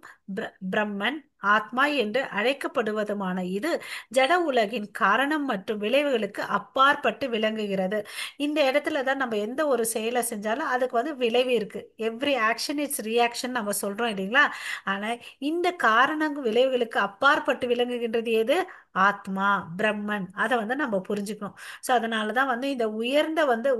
பிரம்மன், ஆத்மா என்று அழைக்கப்படுவதுமான இது ஜட உலகின் காரணம் மற்றும் விளைவுகளுக்கு அப்பாற்பட்டு விளங்குகிறது. இந்த இடத்துல தான் நம்ம எந்த ஒரு செயலை செஞ்சாலும் அதுக்கு வந்து விளைவு இருக்கு. எவ்ரி ஆக்ஷன் இட்ஸ் ரியாக்ஷன் நம்ம சொல்றோம் இல்லைங்களா? ஆனா இந்த காரணங்க விளைவுகளுக்கு அப்பாற்பட்டு விளங்குகின்றது எது? ஆத்மா, பிரம்மன். அதை வந்து நம்ம புரிஞ்சுக்கணும். ஸோ அதனாலதான் வந்து இந்த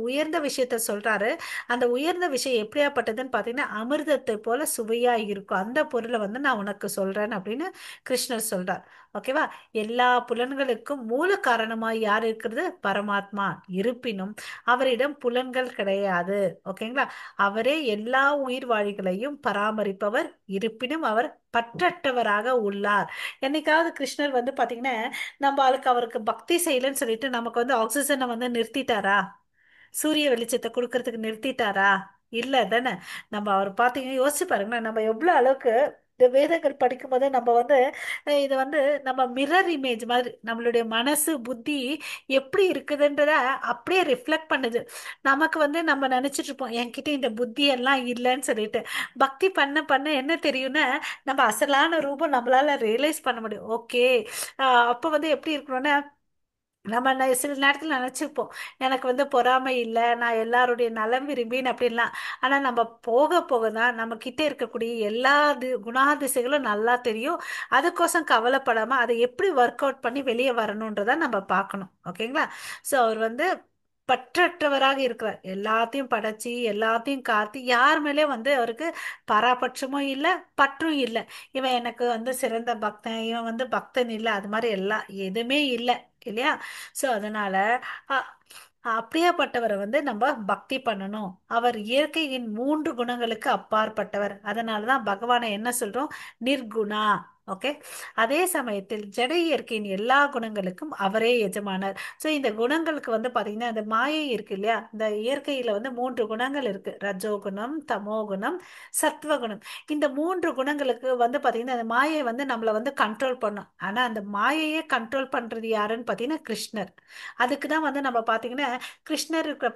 உயர்ந்த விஷயத்த சொல்றாரு. அந்த உயர்ந்த விஷயம் எப்படியாப்பட்டதுன்னு பார்த்தீங்கன்னா அமிர்தத்தை போல சுவையா இருக்கும் அந்த பொருளை வந்து நான் உனக்கு சொல்றேன் அப்படின்னு அப்படின்னு கிருஷ்ணர் சொல்றார். ஓகேவா? எல்லா புலன்களுக்கும் மூல காரணமாய் யார் இருக்கிறது? பரமாத்மா. இருப்பினும் அவரிடம் புலன்கள் கிடையாது. ஓகேங்களா? அவரே எல்லா உயிர்வாழிகளையும் பராமரிப்பவர். இருப்பினும் அவர் பற்றற்றவராக உள்ளார். என்னைக்காவது கிருஷ்ணர் வந்து பாத்தீங்கன்னா நம்ம ஆளுக்கு அவருக்கு பக்தி செய்யலன்னு சொல்லிட்டு நமக்கு வந்து ஆக்சிஜனை வந்து நிறுத்திட்டாரா? சூரிய வெளிச்சத்தை கொடுக்கறதுக்கு நிறுத்திட்டாரா? இல்ல தானே. நம்ம அவர் பார்த்தீங்கன்னா யோசிச்சு பாருங்களேன், நம்ம எவ்வளவு அளவுக்கு இந்த வேதங்கள் படிக்கும் போது நம்ம வந்து இது வந்து நம்ம மிரர் இமேஜ் மாதிரி நம்மளுடைய மனசு புத்தி எப்படி இருக்குதுன்றத அப்படியே ரிஃப்ளெக்ட் பண்ணுது. நமக்கு வந்து நம்ம நினைச்சிட்டு இருப்போம் என்கிட்ட இந்த புத்தி எல்லாம் இல்லைன்னு சொல்லிட்டு. பக்தி பண்ண பண்ண என்ன தெரியும்னா நம்ம அசலான ரூபம் நம்மளால ரியலைஸ் பண்ண முடியும். ஓகே. அப்போ வந்து எப்படி இருக்கணும்னா நம்ம சில நேரத்தில் நினச்சிருப்போம் எனக்கு வந்து பொறாமை இல்லை, நான் எல்லாருடைய நலம் விரும்பின்னு அப்படின்லாம். ஆனால் நம்ம போக போக தான் நம்ம கிட்ட இருக்கக்கூடிய எல்லா குணாதிசைகளும் நல்லா தெரியும். அதுக்கோசம் கவலைப்படாமல் அதை எப்படி ஒர்க் அவுட் பண்ணி வெளியே வரணுன்றதை நம்ம பார்க்கணும். ஓகேங்களா? ஸோ அவர் வந்து பற்றற்றவராக இருக்கிறார். எல்லாத்தையும் படைச்சி எல்லாத்தையும் காத்து யார் மேலே வந்து அவருக்கு பாராபட்சமும் இல்லை, பற்றும் இல்லை. இவன் எனக்கு வந்து சிறந்த பக்தன், இவன் வந்து பக்தன் இல்லை, அது மாதிரி எல்லாம் எதுவுமே இல்லை. இல்லையா? ஸோ அதனால அ- அப்படியாப்பட்டவரை வந்து நம்ம பக்தி பண்ணணும். அவர் இயற்கையின் 3 குணங்களுக்கு அப்பாற்பட்டவர். அதனாலதான் பகவானை என்ன சொல்றோம்? நிர்குணா. ஓகே. அதே சமயத்தில் ஜட இயற்கையின் எல்லா குணங்களுக்கும் அவரே எஜமானர். ஸோ இந்த குணங்களுக்கு வந்து பாத்தீங்கன்னா இந்த மாயை இருக்கு இல்லையா? இந்த இயற்கையில வந்து 3 குணங்கள் இருக்கு: ரஜோகுணம், தமோகுணம், சத்வகுணம். இந்த 3 குணங்களுக்கு வந்து பாத்தீங்கன்னா அந்த மாயை வந்து நம்மளை வந்து கண்ட்ரோல் பண்ணும். ஆனா அந்த மாயையே கண்ட்ரோல் பண்றது யாருன்னு பாத்தீங்கன்னா கிருஷ்ணர். அதுக்கு தான் வந்து நம்ம பாத்தீங்கன்னா கிருஷ்ணர் இருக்கிற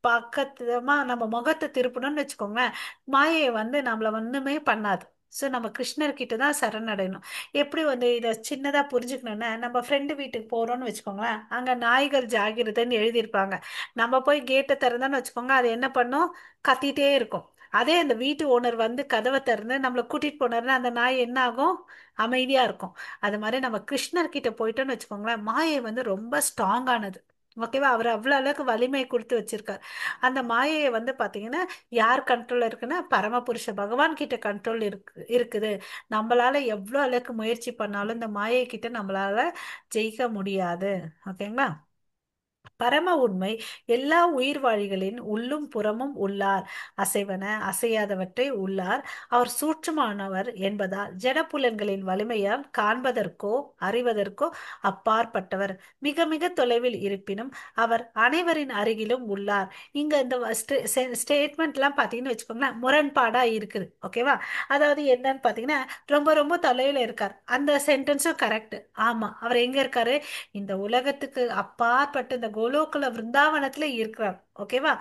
பக்கத்துமா நம்ம முகத்தை திருப்பணும்னு வச்சுக்கோங்களேன், மாயை வந்து நம்மள ஒண்ணுமே பண்ணாது. ஸோ நம்ம கிருஷ்ணர்கிட்ட தான் சரணடையணும். எப்படி வந்து இதை சின்னதா புரிஞ்சுக்கணும்னா, நம்ம ஃப்ரெண்டு வீட்டுக்கு போறோம்னு வச்சுக்கோங்களேன், அங்க நாய்கள் ஜாகிரதைன்னு எழுதியிருப்பாங்க. நம்ம போய் கேட்டை திறந்தோன்னு வச்சுக்கோங்க, அது என்ன பண்ணும்? கத்திட்டே இருக்கும். அதே அந்த வீட்டு ஓனர் வந்து கதவை திறந்து நம்மளை கூட்டிட்டு போனாருன்னா அந்த நாய் என்ன ஆகும்? அமைதியா இருக்கும். அது மாதிரி நம்ம கிருஷ்ணர் கிட்ட போயிட்டோம்னு வச்சுக்கோங்களேன், மாயை வந்து ரொம்ப ஸ்ட்ராங் ஆனது. ஓகேவா? அவர் அவ்வளவு அளவுக்கு வலிமை கொடுத்து வச்சிருக்கார். அந்த மாயையை வந்து பாத்தீங்கன்னா யார் கண்ட்ரோல் இருக்குன்னா பரமபுருஷ பகவான் கிட்ட கண்ட்ரோல் இருக்குது. நம்மளால எவ்வளவு அளவுக்கு முயற்சி பண்ணாலும் இந்த மாயை கிட்ட நம்மளால ஜெயிக்க முடியாது. ஓகேங்களா? பரம உண்மை எல்லா உயிர்வாழிகளின் உள்ளும் புறமும் உள்ளார். அசைவன அசையாதவற்றை உள்ளார். அவர் சூட்சுமானவர் என்பதால் ஜடப்புலன்களின் வலிமையால் காண்பதற்கோ அறிவதற்கோ அப்பாற்பட்டவர். மிக மிக தொலைவில் இருப்பினும் அவர் அனைவரின் அருகிலும் உள்ளார். இங்க இந்த ஸ்டேட்மெண்ட்லாம் பார்த்தீங்கன்னு வச்சுக்கோங்களேன், முரண்பாடா இருக்குது. ஓகேவா? அதாவது என்னன்னு பார்த்தீங்கன்னா ரொம்ப ரொம்ப தொலைவில் இருக்கார், அந்த சென்டென்ஸும் கரெக்ட். ஆமா, அவர் எங்க இருக்காரு? இந்த உலகத்துக்கு அப்பாற்பட்ட இந்த கோலோக்குல விருந்தாவனத்துல இருக்கிறார். ஓகேவா?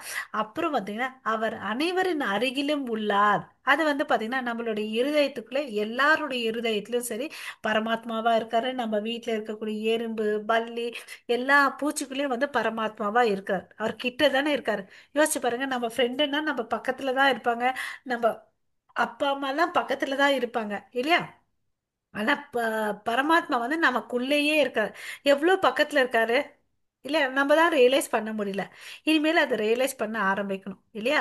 அப்புறம் பாத்தீங்கன்னா அவர் அனைவரின் அருகிலும் உள்ளார். அது வந்து பாத்தீங்கன்னா நம்மளுடைய இருதயத்துக்குள்ள எல்லாருடைய இருதயத்திலும் சரி பரமாத்மாவா இருக்காரு. நம்ம வீட்டுல இருக்கக்கூடிய எறும்பு, பல்லி, எல்லா பூச்சிக்குள்ளேயும் வந்து பரமாத்மாவா இருக்காரு. அவர் கிட்ட தானே இருக்காரு. யோசிச்சு பாருங்க, நம்ம ஃப்ரெண்டுன்னா நம்ம பக்கத்துல தான் இருப்பாங்க. நம்ம அப்பா அம்மா எல்லாம் பக்கத்துல தான் இருப்பாங்க இல்லையா? ஆனா பரமாத்மா வந்து நமக்குள்ளேயே இருக்காரு. எவ்வளவு பக்கத்துல இருக்காரு இல்லையா? நம்ம தான் ரியலைஸ் பண்ண முடியல. இனிமேல் அதை ரியலைஸ் பண்ண ஆரம்பிக்கணும் இல்லையா?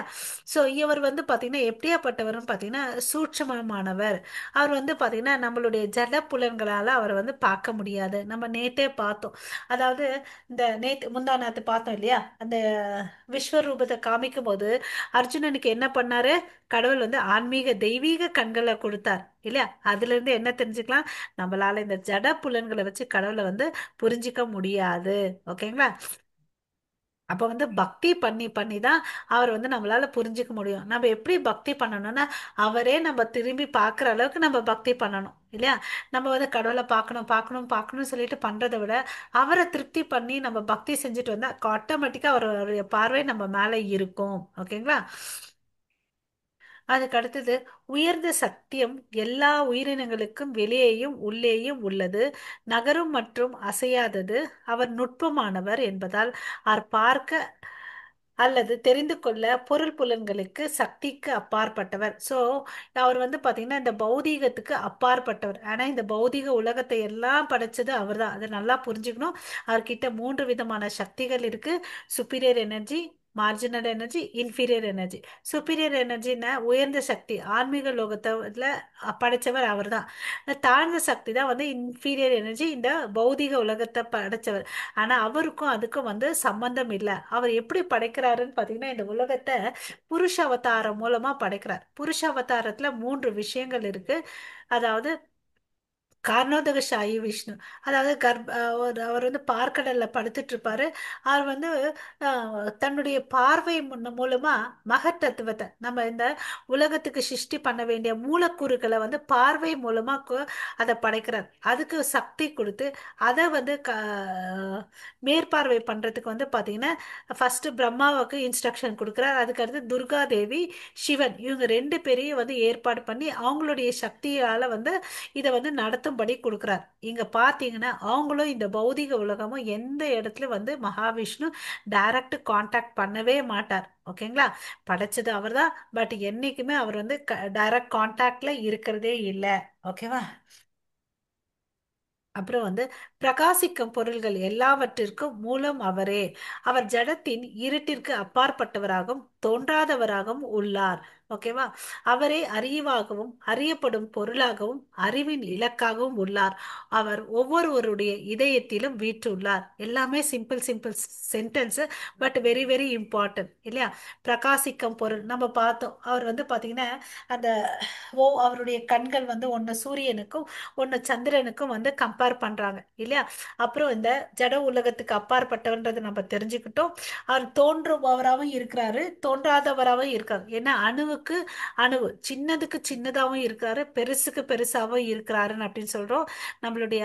ஸோ இவர் வந்து பார்த்தீங்கன்னா எப்படியாப்பட்டவர்னு பார்த்தீங்கன்னா சூட்சமமானவர். அவர் வந்து பார்த்தீங்கன்னா நம்மளுடைய ஜட புலன்களால் அவரை வந்து பார்க்க முடியாது. நம்ம நேத்தே பார்த்தோம். அதாவது இந்த நேத்து முந்தா நேத்து பார்த்தோம் இல்லையா? அந்த விஸ்வரூபத்தை காமிக்கும் போது அர்ஜுனனுக்கு என்ன பண்ணாரு? கடவுள் வந்து ஆன்மீக தெய்வீக கண்களை கொடுத்தார் இல்லையா? அதுல இருந்து என்ன தெரிஞ்சுக்கலாம்? நம்மளால இந்த ஜட புலன்களை வச்சு கடவுளை வந்து புரிஞ்சிக்க முடியாது. ஓகேங்களா? அப்ப வந்து பக்தி பண்ணி பண்ணி தான் அவர் வந்து நம்மளால புரிஞ்சுக்க முடியும். நம்ம எப்படி பக்தி பண்ணணும்னா அவரே நம்ம திரும்பி பார்க்குற அளவுக்கு நம்ம பக்தி பண்ணணும் இல்லையா? நம்ம வந்து கடவுளை பார்க்கணும் பார்க்கணும் பார்க்கணும்னு சொல்லிட்டு பண்றதை விட அவரை திருப்தி பண்ணி நம்ம பக்தி செஞ்சுட்டு வந்தா ஆட்டோமேட்டிக்கா அவருடைய பார்வை நம்ம மேல இருக்கும். ஓகேங்களா? அதுக்கு அடுத்தது உயர்ந்த சத்தியம் எல்லா உயிரினங்களுக்கும் வெளியேயும் உள்ளேயும் உள்ளது, நகரும் மற்றும் அசையாதது. அவர் நுட்பமானவர் என்பதால் அவர் பார்க்க அல்லது தெரிந்து கொள்ள பொருள் புலன்களுக்கு சக்திக்கு அப்பாற்பட்டவர். ஸோ அவர் வந்து பாத்தீங்கன்னா இந்த பௌதீகத்துக்கு அப்பாற்பட்டவர். ஆனா இந்த பௌதீக உலகத்தை எல்லாம் படைச்சது அவர்தான். அதை நல்லா புரிஞ்சுக்கணும். அவர்கிட்ட 3 விதமான சக்திகள் இருக்கு: superior energy, marginal energy, inferior energy. Superior எனர்ஜின்னா உயர்ந்த சக்தி, ஆன்மீக லோகத்துல படைச்சவர் அவர் தான். தாழ்ந்த சக்தி தான் வந்து இன்ஃபீரியர் எனர்ஜி, இந்த பௌதிக உலகத்தை படைச்சவர். ஆனா அவருக்கும் அதுக்கும் வந்து சம்பந்தம் இல்லை. அவர் எப்படி படைக்கிறாருன்னு பாத்தீங்கன்னா, இந்த உலகத்தை புருஷ அவதாரம் மூலமா படைக்கிறார். புருஷ அவதாரத்துல மூன்று விஷயங்கள் இருக்கு. அதாவது கார்ணோதகசாயி விஷ்ணு, அதாவது அவர் வந்து பார்க்கடல்ல படுத்துட்டு இருப்பாரு. அவர் வந்து தன்னுடைய பார்வை மூலமா மகத் தத்துவத்தை, நம்ம இந்த உலகத்துக்கு சிருஷ்டி பண்ண வேண்டிய மூலக்கூறுகளை வந்து பார்வை மூலமா அதை படைக்கிறார். அதுக்கு சக்தி கொடுத்து அதை வந்து மேற்பார்வை பண்றதுக்கு வந்து பாத்தீங்கன்னா ஃபர்ஸ்ட் பிரம்மாவுக்கு இன்ஸ்ட்ரக்ஷன் கொடுக்குறார். அதுக்கடுத்து துர்கா தேவி, சிவன், இவங்க ரெண்டு பேரையும் வந்து ஏற்பாடு பண்ணி அவங்களுடைய சக்தியால வந்து இதை வந்து நடத்தும்படி கொடுக்குறார். இங்க பாத்தீங்கன்னா அவங்களும் இந்த பௌதிக உலகமும் எந்த இடத்துல வந்து மகாவிஷ்ணு டைரக்ட் கான்டாக்ட் பண்ணவே மாட்டார். ஓகேங்களா? படைச்சது அவர்தான், பட் என்னைக்குமே அவர் வந்து டைரக்ட் கான்டாக்ட்ல இருக்கிறதே இல்லை. ஓகேவா? அப்புறம் வந்து பிரகாசிக்கும் பொருள்கள் எல்லாவற்றிற்கும் மூலம் அவரே. அவர் ஜடத்தின் இருட்டிற்கு அப்பாற்பட்டவராகவும் தோன்றாதவராகவும் உள்ளார். ஓகேவா? அவரே அறிவாகவும் அறியப்படும் பொருளாகவும் அறிவின் இலக்காகவும் உள்ளார். அவர் ஒவ்வொருவருடைய இதயத்திலும் வீற்றுள்ளார். எல்லாமே simple simple sentence, but very very important இல்லையா? பிரகாசிக்கும் பொருள் நம்ம பார்த்தோம். அவர் வந்து பாத்தீங்கன்னா அந்த அவருடைய கண்கள் வந்து ஒன்னு சூரியனுக்கும் ஒன்னு சந்திரனுக்கும் வந்து கம்பேர் பண்றாங்க இல்லையா? அப்புறம் இந்த ஜட உலகத்துக்கு அப்பாற்பட்டவன்றது நம்ம தெரிஞ்சுக்கிட்டோம். அவர் தோன்றுபவராகவும் இருக்கிறாரு, தோன்றாதவராகவும் இருக்காரு. ஏன்னா அணுவுக்கு அணுவு, சின்னதுக்கு சின்னதாகவும் இருக்கிறாரு, பெருசுக்கு பெருசாகவும் இருக்கிறாருன்னு அப்படின்னு சொல்றோம். நம்மளுடைய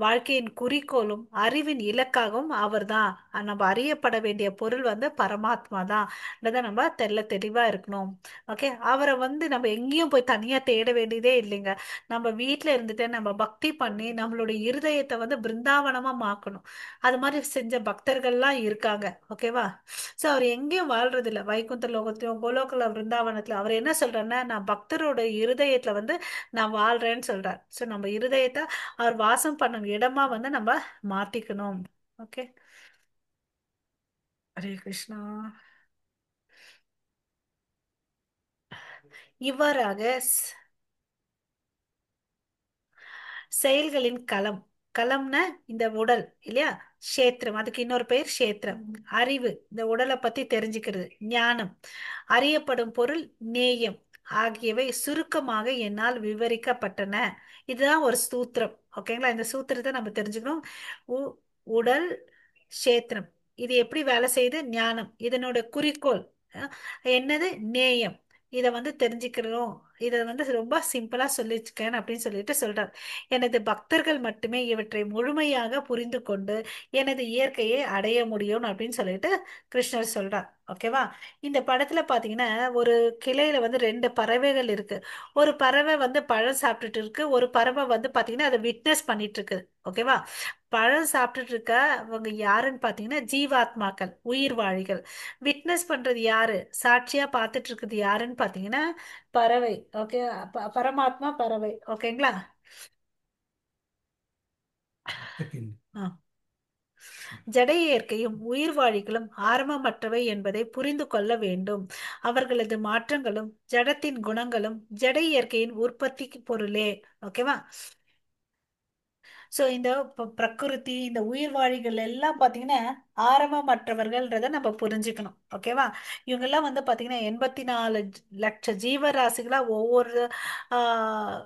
வாழ்க்கையின் குறிக்கோளும் அறிவின் இலக்காகவும் அவர்தான். நம்ம அறியப்பட வேண்டிய பொருள் வந்து பரமாத்மா தான். நம்ம தெளிவா இருக்கணும். ஓகே, அவரை வந்து நம்ம எங்கேயும் போய் தனியா தேட வேண்டியதே இல்லைங்க. நம்ம வீட்ல இருந்துட்டு நம்ம பக்தி பண்ணி நம்மளுடைய இருதயத்தை வந்து பிருந்தாவனமா மாக்கணும். அது மாதிரி செஞ்ச பக்தர்கள்லாம் இருக்காங்க. ஓகேவா? சோ அவர் எங்கேயும் வாழ்றது இல்ல, வைகுந்த லோகத்திலும் கோலோகல பிருந்தாவனத்துல அவர் என்ன சொல்றாருன்னா, நான் பக்தரோட இருதயத்துல வந்து நான் வாழ்றேன்னு சொல்றார். சோ நம்ம இருதயத்தை அவர் வாசம் பண்ணும் இடமா வந்து நம்ம மாத்திக்கணும். ஓகே, ஹரே கிருஷ்ணா. இவ்வாறாக செயல்களின் களம், களம்னா இந்த உடல் இல்லையா? கஷேத்திரம், அதுக்கு இன்னொரு பெயர் கஷேத்திரம். அறிவு, இந்த உடலை பத்தி தெரிஞ்சுக்கிறது. ஞானம், அறியப்படும் பொருள். நேயம் ஆகியவை சுருக்கமாக என்னால் விவரிக்கப்பட்டன. இதுதான் ஒரு சூத்திரம். ஓகேங்களா? இந்த சூத்திரத்தை நம்ம தெரிஞ்சுக்கணும். உடல், கஷேத்திரம், இது எப்படி வேலை செய்யுது? ஞானம், இதனோட குறிக்கோள் அஹ், என்னது? நேயம். இதை வந்து தெரிஞ்சுக்கிறோம். இதை வந்து ரொம்ப சிம்பிளா சொல்லிச்சுக்கேன் அப்படின்னு சொல்லிட்டு சொல்றார். எனது பக்தர்கள் மட்டுமே இவற்றை முழுமையாக புரிந்து கொண்டு எனது இயற்கையை அடைய முடியும் அப்படின்னு சொல்லிட்டு கிருஷ்ணர் சொல்றார். ஓகேவா? இந்த படத்துல பாத்தீங்கன்னா ஒரு கிளையில வந்து ரெண்டு பறவைகள் இருக்கு. ஒரு பறவை வந்து பழம் சாப்பிட்டுட்டு இருக்கு, ஒரு பறவை வந்து பாத்தீங்கன்னா அதை விட்னஸ் பண்ணிட்டு இருக்கு. ஓகேவா? பழம் சாப்பிட்டுட்டு இருக்க அவங்க யாருன்னு பாத்தீங்கன்னா ஜீவாத்மாக்கள், உயிர்வாழிகள். விட்னஸ் பண்றது யாரு, சாட்சியா பார்த்துட்டு இருக்குது யாருன்னு பாத்தீங்கன்னா பறவை. ஓகே, பரமாத்மா பறவை. ஓகேங்களா? ஆ. ஜட இயற்கையும் உயிர்வாழிகளும் ஆரம்பமற்றவை என்பதை புரிந்து கொள்ள வேண்டும். அவர்களது மாற்றங்களும் ஜடத்தின் குணங்களும் ஜட இயற்கையின் உற்பத்தி பொருளே. ஓகேவா? சோ இந்த பிரகிருதி, இந்த உயிர்வாழிகள் எல்லாம் பாத்தீங்கன்னா ஆரம்பமற்றவர்கள்ன்றத நம்ம புரிஞ்சுக்கணும். ஓகேவா? இவங்க எல்லாம் வந்து பாத்தீங்கன்னா 84 லட்ச ஜீவராசிகளா ஒவ்வொரு ஆஹ்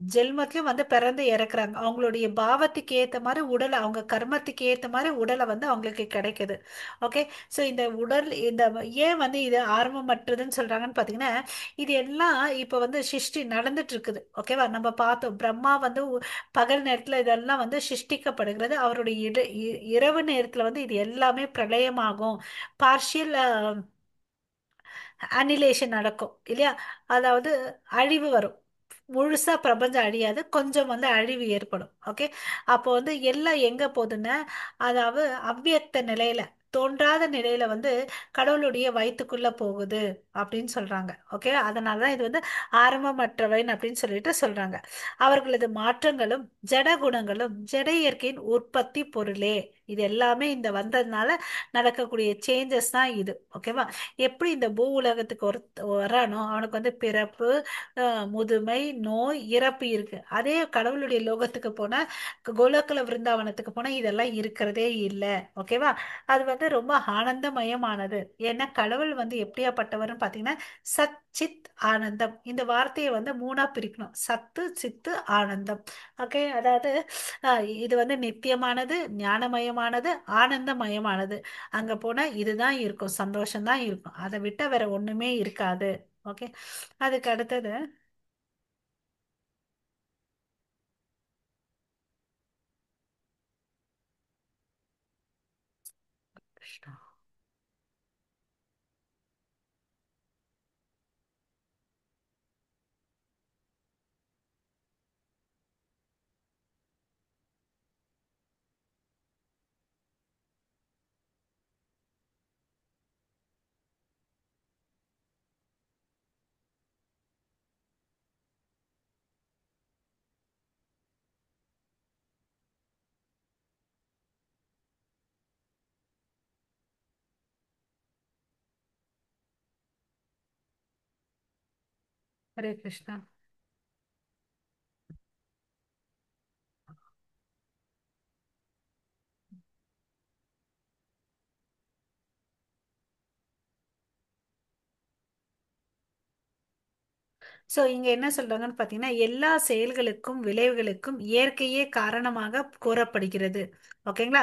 ஜென்மத்திலயும் வந்து பிறந்து இறக்குறாங்க. அவங்களுடைய பாவத்துக்கு ஏத்த மாதிரி உடலை, அவங்க கர்மத்துக்கு ஏத்த மாதிரி உடலை வந்து அவங்களுக்கு கிடைக்குது. ஓகே, சோ இந்த உடல் இந்த ஏன் வந்து இது ஆரம்பமற்றதுன்னு சொல்றாங்கன்னு பாத்தீங்கன்னா, இது எல்லாம் இப்ப வந்து சிருஷ்டி நடந்துட்டு இருக்குது. ஓகேவா? நம்ம பார்த்தோம் பிரம்மா வந்து பகல் நேரத்துல இதெல்லாம் வந்து சிருஷ்டிக்கப்படுகிறது. அவருடைய இரவு நேரத்துல வந்து இது எல்லாமே பிரளயமாகும். பார்ஷியல் அனிலேஷன் நடக்கும் இல்லையா? அதாவது அழிவு வரும். முழுசா பிரபஞ்சம் அழியாது, கொஞ்சம் வந்து அழிவு ஏற்படும். ஓகே, அப்போ வந்து எல்லாம் எங்க போகுதுன்னா, அதாவது அவ்வியக்த நிலையில, தோன்றாத நிலையில வந்து கடவுளுடைய வயித்துக்குள்ள போகுது அப்படின்னு சொல்றாங்க. ஓகே, அதனாலதான் இது வந்து ஆரம்பமற்றவன் அப்படின்னு சொல்லிட்டு சொல்றாங்க. அவர்களது மாற்றங்களும் ஜட குணங்களும் ஜட இயற்கையின் உற்பத்தி பொருளே. இது எல்லாமே இந்த வந்ததுனால நடக்கக்கூடிய சேஞ்சஸ் தான் இது. ஓகேவா? எப்படி இந்த பூ உலகத்துக்கு வரானோ அவனுக்கு வந்து பிறப்பு, முதுமை, நோய், இறப்பு இருக்கு. அதே கடவுளுடைய லோகத்துக்கு போனா, கோலோகல விருந்தாவனத்துக்கு போனா இதெல்லாம் இருக்கிறதே இல்லை. ஓகேவா? அது வந்து ரொம்ப ஆனந்தமயமானது. ஏன்னா கடவுள் வந்து எப்படியாப்பட்டவர்னு பார்த்தீங்கன்னா சத் சித் ஆனந்தம். இந்த வார்த்தையை வந்து மூணா பிரிக்கணும்: சத்து, சித்து, ஆனந்தம். ஓகே, அதாவது இது வந்து நித்தியமானது, ஞானமயமானது, ஆனந்தமயமானது. அங்க போனா இதுதான் இருக்கும், சந்தோஷம் தான் இருக்கும். அதை விட்ட வேற ஒண்ணுமே இருக்காது. ஓகே, அதுக்கு அடுத்தது ஹரே கிருஷ்ணா. சோ இங்க என்ன சொல்றாங்கன்னு பாத்தீங்கன்னா, எல்லா செயல்களுக்கும் விளைவுகளுக்கும் இயற்கையே காரணமாக கூறப்படுகிறது. ஓகேங்களா?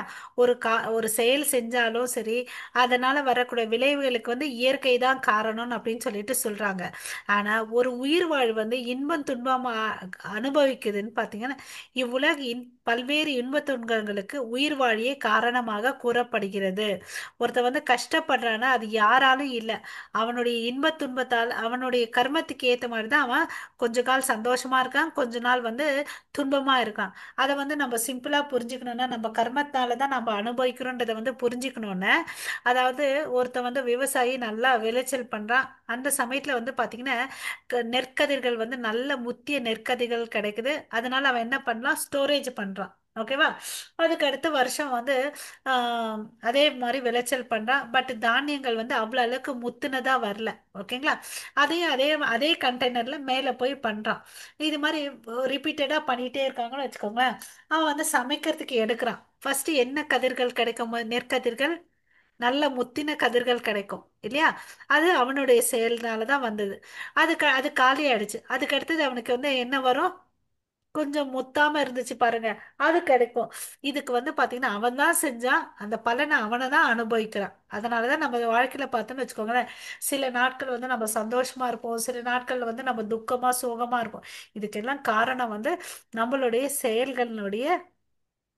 ஒரு செயல் செஞ்சாலும் சரி, அதனால வரக்கூடிய விளைவுகளுக்கு வந்து இயற்கை தான் காரணம் அப்படின்னு சொல்லிட்டு சொல்றாங்க. ஆனா ஒரு உயிர் வாழ் வந்து இன்பம் துன்பம் அனுபவிக்குதுன்னு பாத்தீங்கன்னா, பல்வேறு இன்ப துன்பங்களுக்கு உயிர் வாழியே காரணமாக கூறப்படுகிறது. ஒருத்தன் வந்து கஷ்டப்படுறான்னா அது யாராலும் இல்ல, அவனுடைய இன்ப துன்பத்தால் அவனுடைய கர்மத்துக்கு ஏத்த மாதிரி தான் அவன் கொஞ்ச கால் சந்தோஷமா இருக்கான், கொஞ்ச நாள் வந்து துன்பமா இருக்கான். அதை வந்து நம்ம சிம்பிளா புரிஞ்சுக்கணும்னா, நம்ம கர்மத்தால தான் நம்ம அனுபவிக்கிறோன்றதை வந்து புரிஞ்சுக்கணும்னு, அதாவது ஒருத்தன் வந்து விவசாயி நல்லா விளைச்சல் பண்றான். அந்த சமயத்துல வந்து பாத்தீங்கன்னா நெற்கதிர்கள் வந்து நல்ல முத்திய நெற்கதிர்கள் கிடைக்குது. அதனால அவன் என்ன பண்ணலாம், ஸ்டோரேஜ் பண்றான். ஓகேவா? அதுக்கு அடுத்த வருஷம் வந்து ஆஹ், அதே மாதிரி விளைச்சல் பண்றான். பட் தானியங்கள் வந்து அவ்வளவு அளவுக்கு முத்துனதா வரல. ஓகேங்களா? அதையும் அதே அதே கண்டெய்னர்ல மேல போய் பண்றான். இது மாதிரி ரிப்பீட்டடா பண்ணிட்டே இருக்காங்கன்னு வச்சுக்கோங்களேன். அவன் வந்து சமைக்கிறதுக்கு எடுக்கிறான். ஃபர்ஸ்ட் என்ன கதிர்கள் கிடைக்கும்? நெற்கதிர்கள், நல்ல முத்தின கதிர்கள் கிடைக்கும் இல்லையா? அது அவனுடைய செயல்னால தான் வந்தது. அது காலி ஆயிடுச்சு. அதுக்கு அடுத்தது அவனுக்கு வந்து என்ன வரும்? கொஞ்சம் முத்தாம இருந்துச்சு பாருங்க, அது கிடைக்கும். இதுக்கு வந்து பாத்தீங்கன்னா அவன் தான் செஞ்சான், அந்த பலனை அவனை தான் அனுபவிக்கிறான். அதனாலதான் நம்ம வாழ்க்கையில பார்த்தோம்னு வச்சுக்கோங்களேன், சில நாட்கள் வந்து நம்ம சந்தோஷமா இருப்போம், சில நாட்கள்ல வந்து நம்ம துக்கமா சோகமா இருப்போம். இதுக்கெல்லாம் காரணம் வந்து நம்மளுடைய செயல்களினுடைய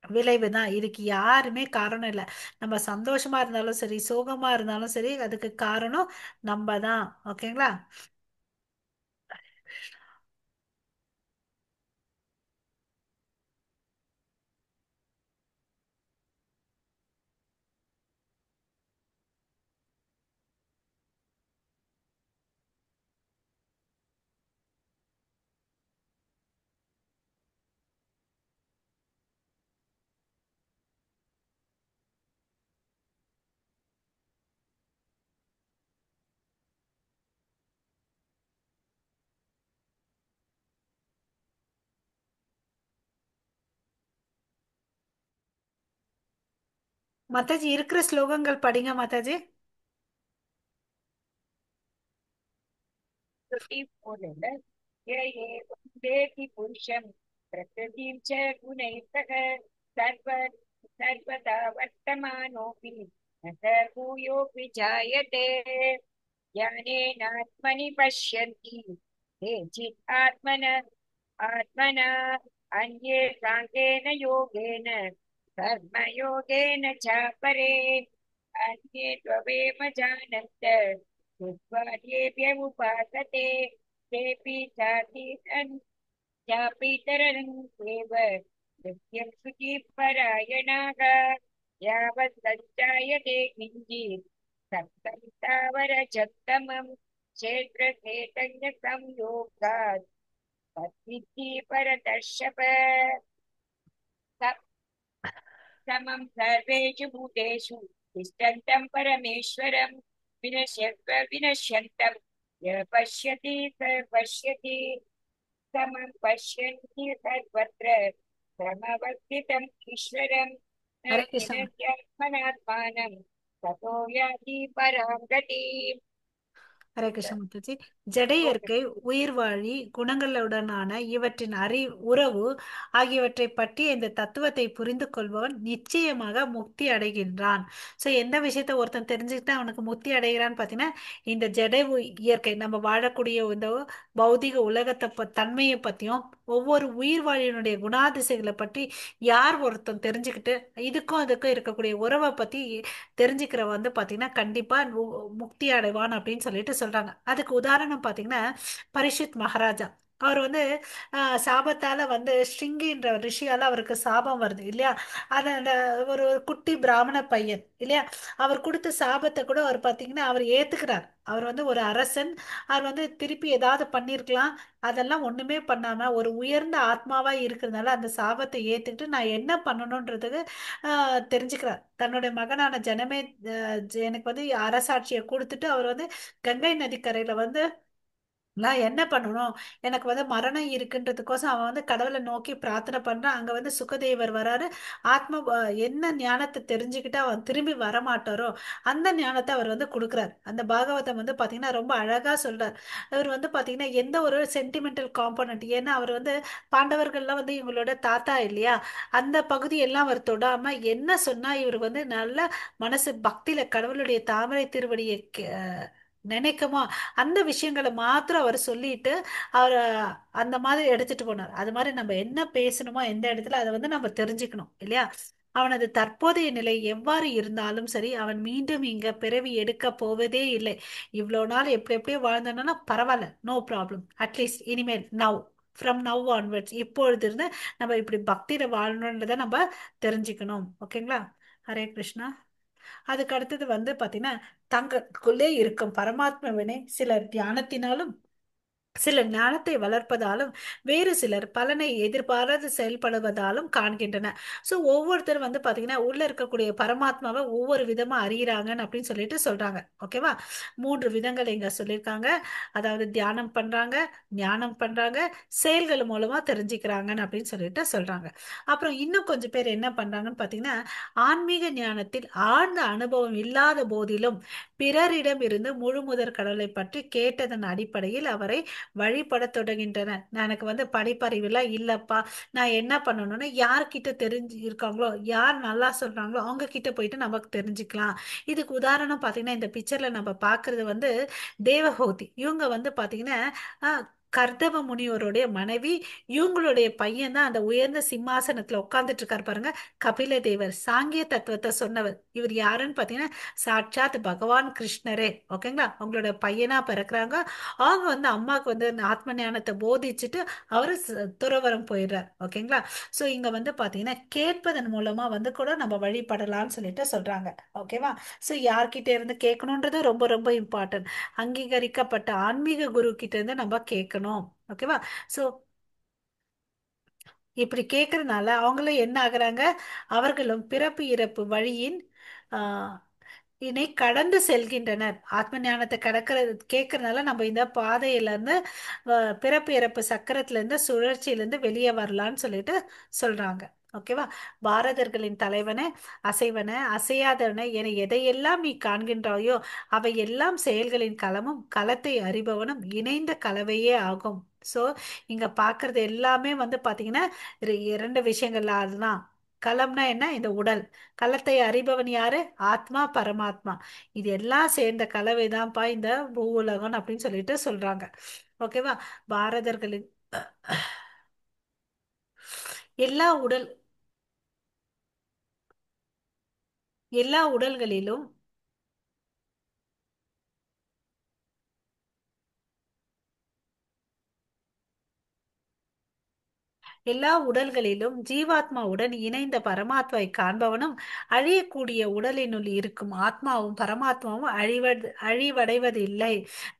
விளைவு தான். இதுக்கு யாருமே காரணம் இல்லை. நம்ம சந்தோஷமா இருந்தாலும் சரி, சோகமா இருந்தாலும் சரி, அதுக்கு காரணம் நம்ம தான். ஓகேங்களா? மாதாஜி இருக்கிற ஸ்லோகங்கள் படிங்க மாதாஜி. श्रुति बोलेन य एवं वेति पुरुषं प्रकृतिं च गुणैः सह सर्वदा वर्तमानोऽपि न स भूयोऽपि जायते। ज्ञानेनात्मनि पश्यन्ति केचित् आत्मना अन्ये साङ्गेन योगेन कर्मयोगेन च परे अन्ये त्वमेव जानन्त कृत्वा उपासते तेऽपि चापीतरन्त्येव नित्यं शुचिपरायणाः यावत् सञ्जायते किञ्चित् सप्तं स्थावरजङ्गमं क्षेत्रचैतन्यसंयोगात् तद्विद्धि परतर्षभ। समं सर्वेषु भूतेषु तिष्ठन्तं परमेश्वरं विनश्यत्व विनश्यन्तं यः पश्यति स पश्यति समं पश्यन्ति सर्वत्र समवस्थितम् ईश्वरं न ஹரே கிருஷ்ணா. विनश्यात्मनात्मानं ततो याति परां गतिम्. ஹரே கிருஷ்ண முத்துஜி. ஜட இயற்கை, உயிர்வாழி குணங்களுடனான இவற்றின் உறவு ஆகியவற்றை பற்றிய இந்த தத்துவத்தை புரிந்து கொள்பவன் நிச்சயமாக முக்தி அடைகின்றான். ஸோ எந்த விஷயத்த ஒருத்தன் தெரிஞ்சுக்கிட்டா அவனுக்கு முக்தி அடைகிறான்னு பார்த்தீங்கன்னா, இந்த இயற்கை நம்ம வாழக்கூடிய இந்த பௌதிக உலகத்தை தன்மையை பற்றியும் ஒவ்வொரு உயிர்வாழியினுடைய குணாதிசைகளை பற்றி யார் ஒருத்தன் தெரிஞ்சுக்கிட்டு இதுக்கும் அதுக்கும் இருக்கக்கூடிய உறவை பற்றி தெரிஞ்சுக்கிற வந்து பார்த்தீங்கன்னா கண்டிப்பாக முக்தி அடைவான் அப்படின்னு சொல்லிட்டு சொல்றாங்க. அதுக்கு உதாரணம் பார்த்தீங்கன்னா பரிஷித் மகாராஜா. அவர் வந்து சாபத்தால வந்து ஸ்ருங்கின்ற ரிஷியால அவருக்கு சாபம் வருது இல்லையா. அந்த ஒரு குட்டி பிராமண பையன் இல்லையா, அவர் கொடுத்த சாபத்தை கூட அவர் பார்த்தீங்கன்னா அவர் ஏத்துக்கிறார். அவர் வந்து ஒரு அரசன், அவர் வந்து திருப்பி ஏதாவது பண்ணியிருக்கலாம், அதெல்லாம் ஒண்ணுமே பண்ணாம ஒரு உயர்ந்த ஆத்மாவா இருக்கிறதுனால அந்த சாபத்தை ஏத்துக்கிட்டு நான் என்ன பண்ணணும்ன்றதுக்கு தெரிஞ்சுக்கிறார். தன்னுடைய மகனான எனக்கு வந்து அரசாட்சியை கொடுத்துட்டு அவர் வந்து கங்கை நதிக்கரையில வந்து நான் என்ன பண்ணணும், எனக்கு வந்து மரணம் இருக்குன்றதுக்கோசம் அவன் வந்து கடவுளை நோக்கி பிரார்த்தனை பண்றான். அங்க வந்து சுகதேவர் வராரு. என்ன ஞானத்தை தெரிஞ்சுக்கிட்டு அவன் திரும்பி வரமாட்டாரோ அந்த ஞானத்தை அவர் வந்து கொடுக்குறார். அந்த பாகவதம் வந்து பாத்தீங்கன்னா ரொம்ப அழகா சொல்றார். அவர் வந்து பாத்தீங்கன்னா எந்த ஒரு சென்டிமெண்டல் காம்போனன்ட், ஏன்னா அவர் வந்து பாண்டவர்கள்லாம் வந்து இவங்களோட தாத்தா இல்லையா, அந்த பகுதி எல்லாம் அவர் தொடாம என்ன சொன்னா இவர் வந்து நல்ல மனசு பக்தியில கடவுளுடைய தாமரை திருவடியை நினைக்குமா அந்த விஷயங்களை மாத்திரம் அவர் சொல்லிட்டு அவர் அந்த மாதிரி எடுத்துட்டு போனார். அது மாதிரி நம்ம என்ன பேசணுமோ எந்த இடத்துல அதை வந்து நம்ம தெரிஞ்சுக்கணும் இல்லையா. அவனது தற்போதைய நிலை எவ்வாறு இருந்தாலும் சரி, அவன் மீண்டும் இங்க பிறவி எடுக்க போவதே இல்லை. இவ்வளவு நாள் எப்படி எப்படியோ வாழ்ந்தானா பரவாயில்ல, நோ ப்ராப்ளம். அட்லீஸ்ட் இனிமேல் நவ், ஃப்ரம் நவ் ஆன்வர்ட்ஸ் இப்பொழுது இருந்து நம்ம இப்படி பக்தியில வாழணுன்றதை நம்ம தெரிஞ்சுக்கணும். ஓகேங்களா. ஹரே கிருஷ்ணா. அதுக்கு அடுத்தது வந்து பாத்தீங்கன்னா தங்களுக்குள்ளே இருக்கும் பரமாத்மாவினை சிலர் தியானத்தினாலும் சிலர் ஞானத்தை வளர்ப்பதாலும் வேறு சிலர் பலனை எதிர்பாராது செயல்படுவதாலும் காண்கின்றனர். ஸோ ஒவ்வொருத்தரும் வந்து பாத்தீங்கன்னா உள்ள இருக்கக்கூடிய பரமாத்மாவை ஒவ்வொரு விதமா அறியறாங்கன்னு அப்படின்னு சொல்லிட்டு சொல்றாங்க. ஓகேவா. 3 விதங்கள் இங்க சொல்லியிருக்காங்க. அதாவது தியானம் பண்றாங்க, ஞானம் பண்றாங்க, செயல்கள் மூலமா தெரிஞ்சுக்கிறாங்கன்னு அப்படின்னு சொல்லிட்டு சொல்றாங்க. அப்புறம் இன்னும் கொஞ்சம் பேர் என்ன பண்றாங்கன்னு பாத்தீங்கன்னா ஆன்மீக ஞானத்தில் ஆழ்ந்த அனுபவம் இல்லாத போதிலும் பிறரிடம் இருந்து முழுமுதற் கடவுளை பற்றி கேட்டதன் அடிப்படையில் அவரை வழிபட தொடங்கின்றனர். நான் எனக்கு வந்து படிப்பறிவுலாம் இல்லப்பா, நான் என்ன பண்ணணும்னா யார்கிட்ட தெரிஞ்சு இருக்காங்களோ யார் நல்லா சொல்றாங்களோ அவங்க கிட்ட போயிட்டு நமக்கு தெரிஞ்சுக்கலாம். இதுக்கு உதாரணம் பாத்தீங்கன்னா இந்த பிக்சர்ல நம்ம பாக்குறது வந்து தேவஹூதி. இவங்க வந்து பாத்தீங்கன்னா கர்தவ முனிவருடைய மனைவி. இவங்களுடைய பையன் தான் அந்த உயர்ந்த சிம்மாசனத்துல உட்கார்ந்துட்டு இருக்காரு பாருங்க, கபில தேவர். சாங்கிய தத்துவத்தை சொன்னவர் இவர் யாருன்னு பாத்தீங்கன்னா சாட்சாத் பகவான் கிருஷ்ணரே. ஓகேங்களா. அவங்களோட பையனா பிறக்குறாங்க. அவங்க வந்து அம்மாவுக்கு வந்து அந்த ஆத்ம ஞானத்தை போதிச்சுட்டு அவரு துறவரம் போயிடுறார். ஓகேங்களா. சோ இங்க வந்து பாத்தீங்கன்னா கேட்பதன் மூலமா வந்து கூட நம்ம வழிபடலாம்னு சொல்லிட்டு சொல்றாங்க. ஓகேவா. சோ யார்கிட்ட இருந்து கேட்கணும்ன்றது ரொம்ப ரொம்ப இம்பார்ட்டன்ட். அங்கீகரிக்கப்பட்ட ஆன்மீக குரு கிட்ட இருந்து நம்ம கேட்கணும். ஓகேவா. சோ இப்படி கேட்கறதுனால அவங்களும் என்ன ஆகுறாங்க, அவர்களும் பிறப்பு இறப்பு வழியின் ஆஹ் இனை கடந்து செல்கின்றனர். ஆத்ம ஞானத்தை கடக்கிறது கேட்கறதுனால நம்ம இந்த பாதையில இருந்து பிறப்பு இறப்பு சக்கரத்துல இருந்து சுழற்சியில இருந்து வெளியே வரலாம்னு சொல்லிட்டு சொல்றாங்க. ஓகேவா. பாரதர்களின் தலைவன அசைவன அசையாதவன என எதையெல்லாம் நீ காண்கின்றாயோ அவை எல்லாம் செயல்களின் களமும் களத்தை அறிபவனும் இணைந்த கலவையே ஆகும். சோ இங்க பாக்குறது எல்லாமே வந்து பாத்தீங்கன்னா இரண்டு விஷயங்கள்ல அதுதான். களம்னா என்ன, இந்த உடல். களத்தை அறிபவன் யாரு, ஆத்மா பரமாத்மா. இது எல்லாம் சேர்ந்த கலவைதான்ப்பா இந்த பூ உலகம் அப்படின்னு சொல்லிட்டு சொல்றாங்க. ஓகேவா. பாரதர்களின் எல்லா உடல் எல்லா உடல்களிலும் எல்லா உடல்களிலும் ஜீவாத்மாவுடன் இணைந்த பரமாத்மாவை காண்பவனும் அழியக்கூடிய உடலினுள் இருக்கும் ஆத்மாவும் பரமாத்மாவும் அழிவடைவது இல்லை.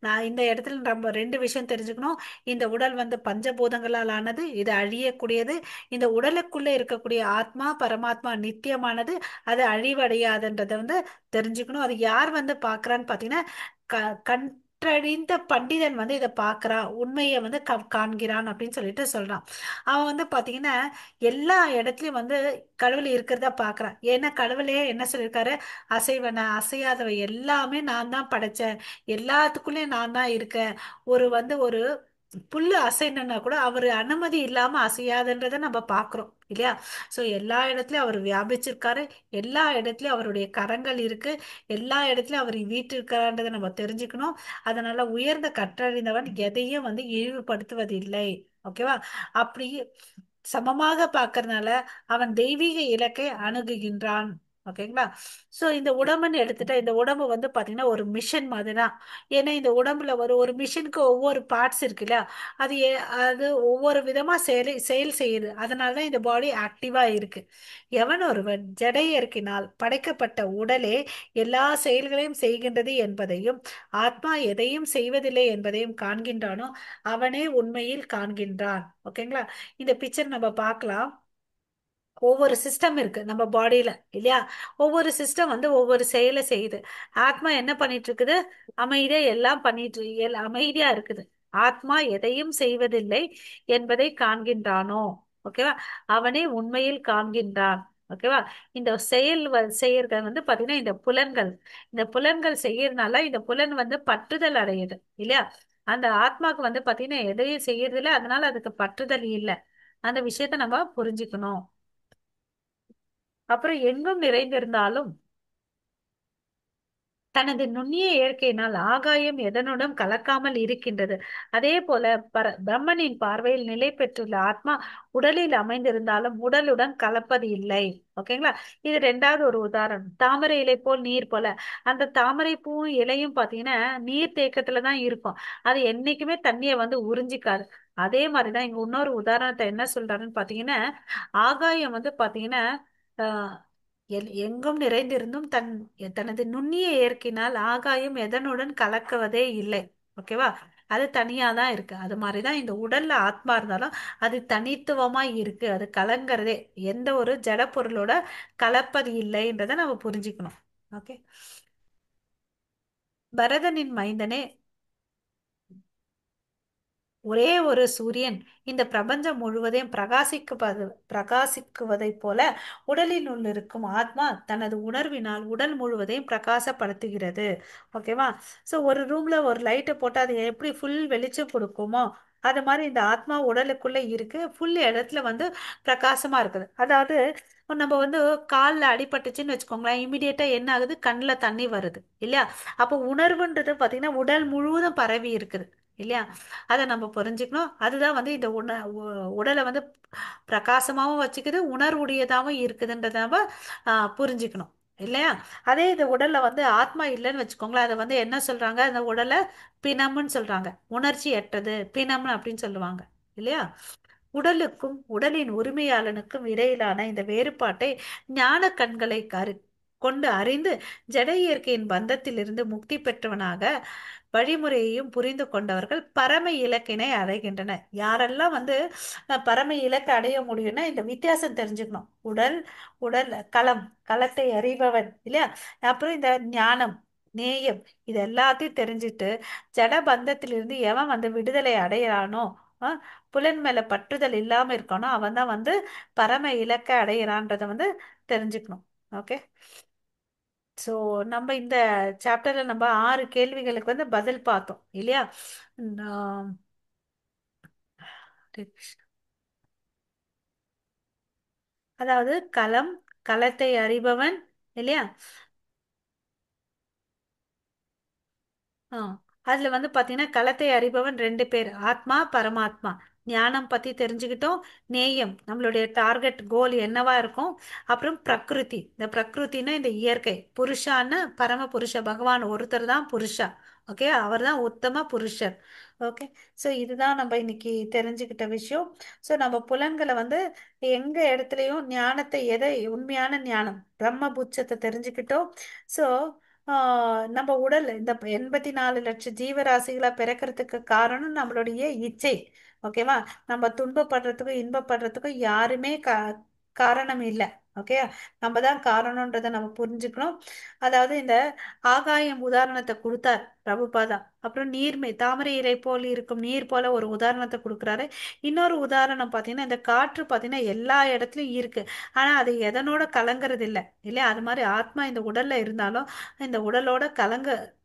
நான் இந்த இடத்துல நம்ம ரெண்டு விஷயம் தெரிஞ்சுக்கணும். இந்த உடல் வந்து பஞ்சபூதங்களால் ஆனது, இது அழியக்கூடியது. இந்த உடலுக்குள்ள இருக்கக்கூடிய ஆத்மா பரமாத்மா நித்தியமானது, அது அழிவடையாதுன்றதை வந்து தெரிஞ்சுக்கணும். அது யார் வந்து பார்க்கறான்னு பார்த்தீங்கன்னா, கற்றறிந்த பண்டிதன் வந்து இதை பார்க்கறான், உண்மையை வந்து காண்கிறான் அப்படின்னு சொல்லிட்டு சொல்றான். அவன் வந்து பார்த்தீங்கன்னா எல்லா இடத்துலயும் வந்து கடவுள் இருக்கிறதா பார்க்கறான். ஏன்னா கடவுளே என்ன சொல்லியிருக்காரு, அசைவன அசையாதவை எல்லாமே நான் தான் படைச்சேன், எல்லாத்துக்குள்ளேயும் நான் தான் இருக்கேன். ஒரு புல்லு அசைனா கூட அவர் அனுமதி இல்லாம அசையாதுன்றதை நம்ம பார்க்கிறோம் இல்லையா? சோ எல்லா இடத்துலயும் அவர் வியாபிச்சிருக்காரு, எல்லா இடத்துலயும் அவருடைய கரங்கள் இருக்கு, எல்லா இடத்துலயும் அவர் வீற்றிருக்காருன்றதை நம்ம தெரிஞ்சுக்கணும். அதனால உயர்ந்த கற்றறிந்தவன் எதையும் வந்து இழிவுபடுத்துவதில்லை. ஓகேவா? அப்படி சமமாக பார்க்கறதுனால அவன் தெய்வீக இலக்கை அணுகுகின்றான். ஓகேங்களா? சோ இந்த உடம்புன்னு எடுத்துட்டா, இந்த உடம்பு வந்து பாத்தீங்கன்னா ஒரு மிஷன் மாதிரி தான். ஏன்னா இந்த உடம்புல ஒரு மிஷினுக்கு ஒவ்வொரு பார்ட்ஸ் இருக்கு இல்லையா? அது ஒவ்வொரு விதமா செயல் செய்யுது. அதனாலதான் இந்த பாடி ஆக்டிவா இருக்கு. எவன் ஒருவன் ஜடை இறக்கினால் படைக்கப்பட்ட உடலே எல்லா செயல்களையும் செய்கின்றது என்பதையும், ஆத்மா எதையும் செய்வதில்லை என்பதையும் காண்கின்றானோ அவனே உண்மையில் காண்கின்றான். ஓகேங்களா? இந்த பிக்சர் நம்ம பார்க்கலாம். ஒவ்வொரு சிஸ்டம் இருக்கு நம்ம பாடியில இல்லையா? ஒவ்வொரு சிஸ்டம் வந்து ஒவ்வொரு செயலை செய்யுது. ஆத்மா என்ன பண்ணிட்டு இருக்குது? அமைதியா எல்லாம் அமைதியா இருக்குது. ஆத்மா எதையும் செய்வதில்லை என்பதை காண்கின்றானோ, ஓகேவா, அவனே உண்மையில் காண்கின்றான். ஓகேவா? இந்த செயல்கள் வந்து பாத்தீங்கன்னா இந்த புலன்கள் செய்யறதுனால இந்த புலன் வந்து பற்றுதல் அடையுது இல்லையா? அந்த ஆத்மாக்கு வந்து பாத்தீங்கன்னா எதையும் செய்யறது இல்லை, அதனால அதுக்கு பற்றுதல் இல்லை. அந்த விஷயத்த நம்ம புரிஞ்சுக்கணும். அப்புறம் எங்கும் நிறைந்திருந்தாலும் தனது நுண்ணிய இயற்கையினால் ஆகாயம் எதனுடன் கலக்காமல் இருக்கின்றது. அதே போல பிரம்மனின் பார்வையில் நிலை பெற்றுள்ள ஆத்மா உடலில் அமைந்திருந்தாலும் உடலுடன் கலப்பது இல்லை. ஓகேங்களா? இது ரெண்டாவது ஒரு உதாரணம். தாமரை இலை போல் நீர் போல. அந்த தாமரை பூவும் இலையும் பாத்தீங்கன்னா நீர் தேக்கத்துல தான் இருக்கும். அது என்னைக்குமே தண்ணியை வந்து உறிஞ்சிக்காது. அதே மாதிரிதான் இங்க இன்னொரு உதாரணத்தை என்ன சொல்றாருன்னு பாத்தீங்கன்னா, ஆகாயம் வந்து பாத்தீங்கன்னா ஆஹ் எங்கும் நிறைந்திருந்தும் தனது நுண்ணிய இயற்கையினால் ஆகாயம் எதனுடன் கலக்குவதே இல்லை. ஓகேவா? அது தனியா தான் இருக்கு. அது மாதிரிதான் இந்த உடல்ல ஆத்மா இருந்தாலும் அது தனித்துவமா இருக்கு. அது கலங்கிறதே எந்த ஒரு ஜட பொருளோட கலப்பது இல்லைன்றதை நம்ம புரிஞ்சுக்கணும். ஓகே. பரதனின் மைந்தனே, ஒரே ஒரு சூரியன் இந்த பிரபஞ்சம் முழுவதையும் பிரகாசிக்குவதைப் போல உடலினுள் இருக்கும் ஆத்மா தனது உணர்வினால் உடல் முழுவதையும் பிரகாசப்படுத்துகிறது. ஓகேவா? சோ ஒரு ரூம்ல ஒரு லைட்டை போட்டு அது எப்படி ஃபுல் வெளிச்சம் கொடுக்குமோ அது மாதிரி இந்த ஆத்மா உடலுக்குள்ள இருக்கு, ஃபுல் இடத்துல வந்து பிரகாசமா இருக்குது. அதாவது நம்ம வந்து காலில் அடிபட்டுச்சுன்னு வச்சுக்கோங்களேன், இமிடியேட்டா என்ன ஆகுது? கண்ணில் தண்ணி வருது இல்லையா? அப்போ உணர்வுன்றது பார்த்தீங்கன்னா உடல் முழுவதும் பரவி இருக்குது இல்லையா? அதை நம்ம புரிஞ்சுக்கணும். அதுதான் வந்து இந்த உடலை வந்து பிரகாசமாவும் வச்சுக்குது, உணர்வுடையதாகவும் இருக்குதுன்றத நம்ம புரிஞ்சுக்கணும் இல்லையா? அதே இந்த உடல்ல வந்து ஆத்மா இல்லைன்னு வச்சுக்கோங்களேன், அதை வந்து என்ன சொல்றாங்க? அந்த உடலை பிணம்னு சொல்றாங்க, உணர்ச்சி அற்றது பிணம் அப்படின்னு சொல்லுவாங்க இல்லையா? உடலுக்கும் உடலின் உரிமையாளனுக்கும் இடையிலான இந்த வேறுபாட்டை ஞான கண்களை கொண்டு அறிந்து ஜட இயற்கையின் பந்தத்திலிருந்து முக்தி பெற்றவனாக வழிமுறையையும் புரிந்து கொண்டவர்கள் பரம இலக்கினை அடைகின்றனர். யாரெல்லாம் வந்து பரம இலக்கை அடைய முடியும்னா இந்த வித்தியாசம் தெரிஞ்சுக்கணும். உடல் உடல் களத்தை அறிபவன் இல்லையா? அப்புறம் இந்த ஞானம், நேயம், இது எல்லாத்தையும் தெரிஞ்சுட்டு ஜட பந்தத்திலிருந்து எவன் வந்து விடுதலை அடையிறானோ, புலன் மேல பற்றுதல் இல்லாம இருக்கானோ அவன் தான் வந்து பரம இலக்கை அடையிறான்றத வந்து தெரிஞ்சுக்கணும். ஓகே. ஸோ நம்ம இந்த சாப்டர்ல நம்ம 6 கேள்விகளுக்கு வந்து பதில் பார்த்தோம் இல்லையா? நான் அதாவது களத்தை அறிபவன் இல்லையா? ஆ அதுல வந்து பாத்தீங்கன்னா களத்தை அறிபவன் ரெண்டு பேர், ஆத்மா பரமாத்மா. ஞானம் பத்தி தெரிஞ்சுக்கிட்டோம். நேயம், நம்மளுடைய டார்கெட் கோல் என்னவா இருக்கும். அப்புறம் பிரகிருதி, இந்த பிரகிருத்தினா இந்த இயற்கை. புருஷான்னு பரம புருஷ பகவான் ஒருத்தர் தான் புருஷா. ஓகே, அவர் தான் உத்தம புருஷர். ஓகே, ஸோ இதுதான் நம்ம இன்னைக்கு தெரிஞ்சுக்கிட்ட விஷயம். ஸோ நம்ம புலன்களை வந்து எங்க இடத்துலையும் ஞானத்தை, எதை உண்மையான ஞானம் பிரம்ம புட்சத்தை தெரிஞ்சுக்கிட்டோம். ஸோ நம்ம உடல் இந்த 84 லட்சம் ஜீவராசிகளை பிறக்கிறதுக்கு காரணம் நம்மளுடைய இச்சை. ஓகேவா? நம்ம துன்பப்படுறதுக்கும் இன்பப்படுறதுக்கும் யாருமே காரணம் இல்லை. ஓகே, நம்ம தான் காரணம்ன்றதை நம்ம புரிஞ்சுக்கணும். அதாவது இந்த ஆகாயம் உதாரணத்தை கொடுத்தார் பிரபுபாதா. அப்புறம் நீர்மை தாமரை இரை போல் இருக்கும் நீர் போல ஒரு உதாரணத்தை கொடுக்குறாரு. இன்னொரு உதாரணம் பார்த்தீங்கன்னா, இந்த காற்று பார்த்தீங்கன்னா எல்லா இடத்துலையும் இருக்கு. ஆனா அது எதனோட கலங்கிறது இல்லை இல்லையா? அது மாதிரி ஆத்மா இந்த உடல்ல இருந்தாலும் இந்த உடலோட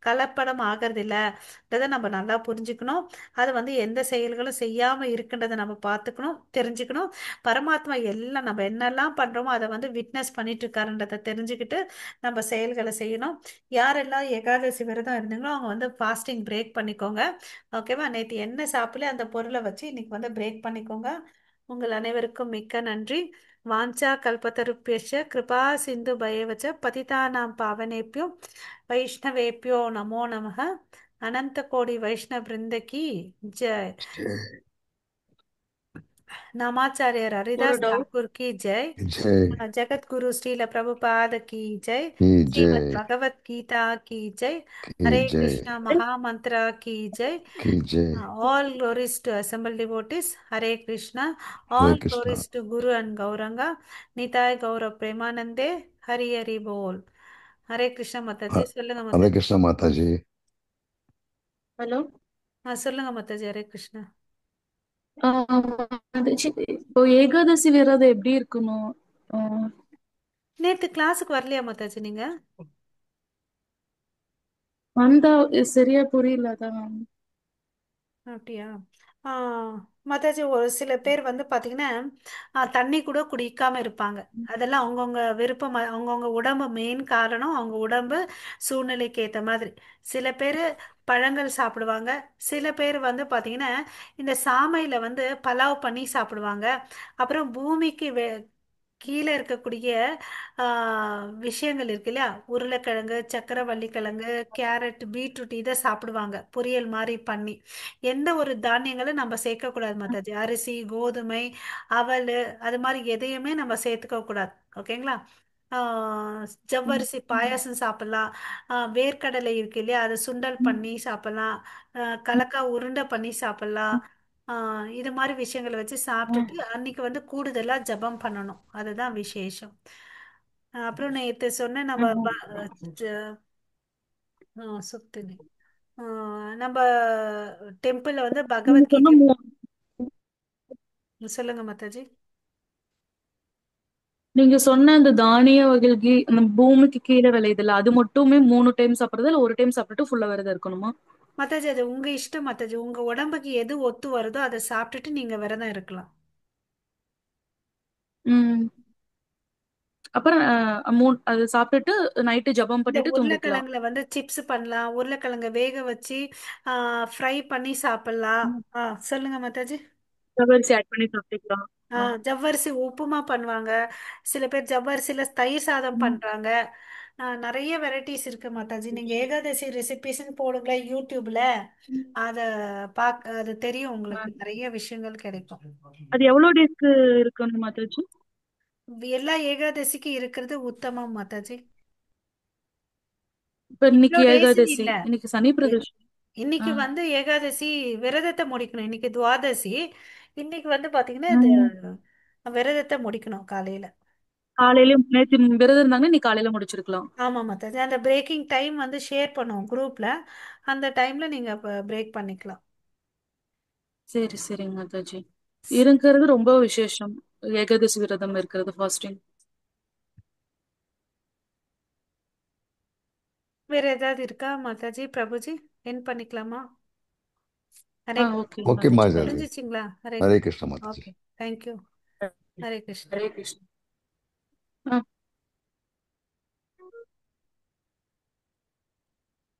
கலப்படம் ஆகிறது இல்லைன்றதை நம்ம நல்லா புரிஞ்சுக்கணும். அது வந்து எந்த செயல்களும் செய்யாம இருக்குன்றதை நம்ம பார்த்துக்கணும், தெரிஞ்சுக்கணும். பரமாத்மா எல்லாம் நம்ம என்னெல்லாம் பண்றோமோ அதை வந்து விட்னஸ் பண்ணிட்டு இருக்காருன்றதை தெரிஞ்சுக்கிட்டு நம்ம செயல்களை செய்யணும். யாரெல்லாம் ஏகாதசி விரதம் இருந்தீங்களோ அவங்க வந்து ஃபாஸ்டிங் பிரேக் பண்ணிக்கோங்க. ஓகேவா? நேற்று என்ன சாப்பிடல அந்த பொருளை வச்சு இன்னைக்கு வந்து பிரேக் பண்ணிக்கோங்க. உங்கள் அனைவருக்கும் மிக்க நன்றி. வாஞ்சா கல்பத்தருப்பியச்ச கிருபா சிந்து பயவச்ச பதிதானாம் பாவனேப்பியோ வைஷ்ணவேப்பியோ நமோ நமக. அனந்த கோடி வைஷ்ணவ பிருந்தகி ஜெய். नामाचार्य ஒரு हरिदास டவுட். ठाकुर की जय। ஜெய் जगत गुरु श्रील प्रभुपाद की जय। கி श्रीमद् ஜெய் भगवत गीता की जय। கி हरे ஜெய் कृष्णा महामंत्र की जय। கி Jai. All glories to assembled devotees. Hare Krishna. Hare All Krishna. glories to Guru and Gauranga. Nitai Gaurav Premanande. Hari Hari Bol. हरे कृष्णा माताजी, சொல்லுங்க ஹரே माताजी. கிருஷ்ணா மாதாஜி. ஹலோ. சொல்லுங்க माताजी. हरे कृष्णा. இப்போ ஏகாதசி விரதம் எப்படி இருக்கணும்? ஆ, நேத்து கிளாஸுக்கு வரலையா மாताजी நீங்க? வந்தா சரியா புரியல அதான். அப்படியா? ஆ, மத்தாச்சி ஒரு சில பேர் வந்து பார்த்தீங்கன்னா தண்ணி கூட குடிக்காம இருப்பாங்க. அதெல்லாம் அவங்கவுங்க விருப்பம். அவங்கவுங்க உடம்பு மெயின் காரணம் அவங்க உடம்பு சூழ்நிலைக்கு ஏற்ற மாதிரி. சில பேர் பழங்கள் சாப்பிடுவாங்க. சில பேர் வந்து பார்த்தீங்கன்னா இந்த சாமையில் வந்து பலாவ் பண்ணி சாப்பிடுவாங்க. அப்புறம் பூமிக்கு கீழே இருக்கக்கூடிய ஆ, விஷயங்கள் இருக்கு இல்லையா? உருளைக்கிழங்கு, சக்கரவள்ளி கிழங்கு, கேரட், பீட்ரூட் இதை சாப்பிடுவாங்க பொரியல் மாதிரி பண்ணி. எந்த ஒரு தானியங்களும் நம்ம சேர்க்கக்கூடாது மாதாஜி. அரிசி, கோதுமை, அவல் அது மாதிரி எதையுமே நம்ம சேர்த்துக்க கூடாது. ஓகேங்களா? ம், ஜவ்வரிசி பாயாசம் சாப்பிடலாம். வேர்க்கடலை இருக்கு இல்லையா? அதை சுண்டல் ம், பண்ணி சாப்பிடலாம். கலக்கா உருண்டை பண்ணி சாப்பிடலாம். இது மாதிரி விஷயங்களை வச்சு ம், சாப்பிட்டுட்டு அன்னைக்கு வந்து கூடுதலா ஜெபம் பண்ணணும். அதுதான் விசேஷம். அப்புறம் நேற்று சொன்ன நம்ம ம். சுத்தினி நம்ம டெம்பிள்ல வந்து நீங்க சொன்ன பகவத்கீதை. சொல்லுங்க மாதாஜி. நீங்க சொன்ன அந்த தானிய வகைகள் அந்த பூமிக்கு கீழே விளையுதுல்ல, அது மட்டுமே 3 டைம் சாப்பிடுறது இல்ல ஒரு டைம் சாப்பிட்டுட்டு ஃபுல்லா விரதம் இருக்கணுமா? மாதாஜி அது உங்க இஷ்டம் மாதாஜி. உங்க உடம்புக்கு எது ஒத்து வருதோ அதை சாப்பிட்டுட்டு நீங்க விரதம் இருக்கலாம். ம். அப்புறம் அது சாப்பிட்டுட்டு நைட்டு ஜெபம் இந்த பண்ணிட்டு தூங்கிக்கலாம். உருளைக்கிழங்குல வந்து சிப்ஸ் பண்ணலாம். உருளைக்கிழங்க வேக வச்சு ஃப்ரை பண்ணி சாப்பிடலாம். ம். சொல்லுங்க மாதாஜி. ஜவ்வரிசி ஆட் பண்ணி சாப்பிட்டுக்கலாம். ஆ. ஜவ்வரிசி உப்புமா பண்ணுவாங்க. சில பேர் ஜவ்வரிசியில தயிர் சாதம் ம். பண்றாங்க. நிறைய வெரைட்டிஸ் இருக்கு மாதாஜி. நீங்க ஏகாதசி ரெசிபிஸ்ன்னு போடுங்களேன் யூடியூப்ல. அத அது தெரியும் ஆ. உங்களுக்கு. நிறைய விஷயங்கள் கிடைக்கும். அது எவ்வளவு டேஸ்க்கு இருக்கணும் மாதாஜி? எல்லா ஏகாதசிக்கும் இருக்கிறது உத்தமம் மாதாஜி. இப்ப இவ்வளோ இன்னைக்கு டேஸ்ன்னு ஏகாதசி, இல்ல. இன்னைக்கு சனி இ- பிரதோஷம். ஆ. இன்னைக்கு வந்து ஏகாதசி விரதத்தை முடிக்கணும். இன்னைக்கு துவாதசி. இன்னைக்கு வந்து பாத்தீங்கன்னா இது ம். விரதத்தை முடிக்கணும் காலையில. காலையில நேத்து விரதம் இருந்தாங்கன்னா இன்னைக்கு காலையில முடிச்சிருக்கலாம். ஆமா மாதாஜி. அந்த பிரேக்கிங் டைம் வந்து ஷேர் பண்ணுவோம் குரூப்ல. அந்த டைம்ல நீங்க பிரேக் பண்ணிக்கலாம். சரி சரிங்க மாதாஜி. இருக்கிறது ரொம்ப விசேஷம். ஏகாதசி விரதம் இருக்கிறது ஃபாஸ்டிங். வேற ஏதாவது இருக்கா மாதாஜி? பிரபுஜி என் பண்ணிக்கலாமா? ஹரே ஓகே ஓகே மாதாஜி. மாதாஜி. புரிஞ்சிச்சிங்களா? ஹரே ஹரே கிருஷ்ணா மாதாஜி. ஓகே. தேங்க்யூ. ஹரே கிருஷ்ணா. ஹரே கிருஷ்ணா. ஆ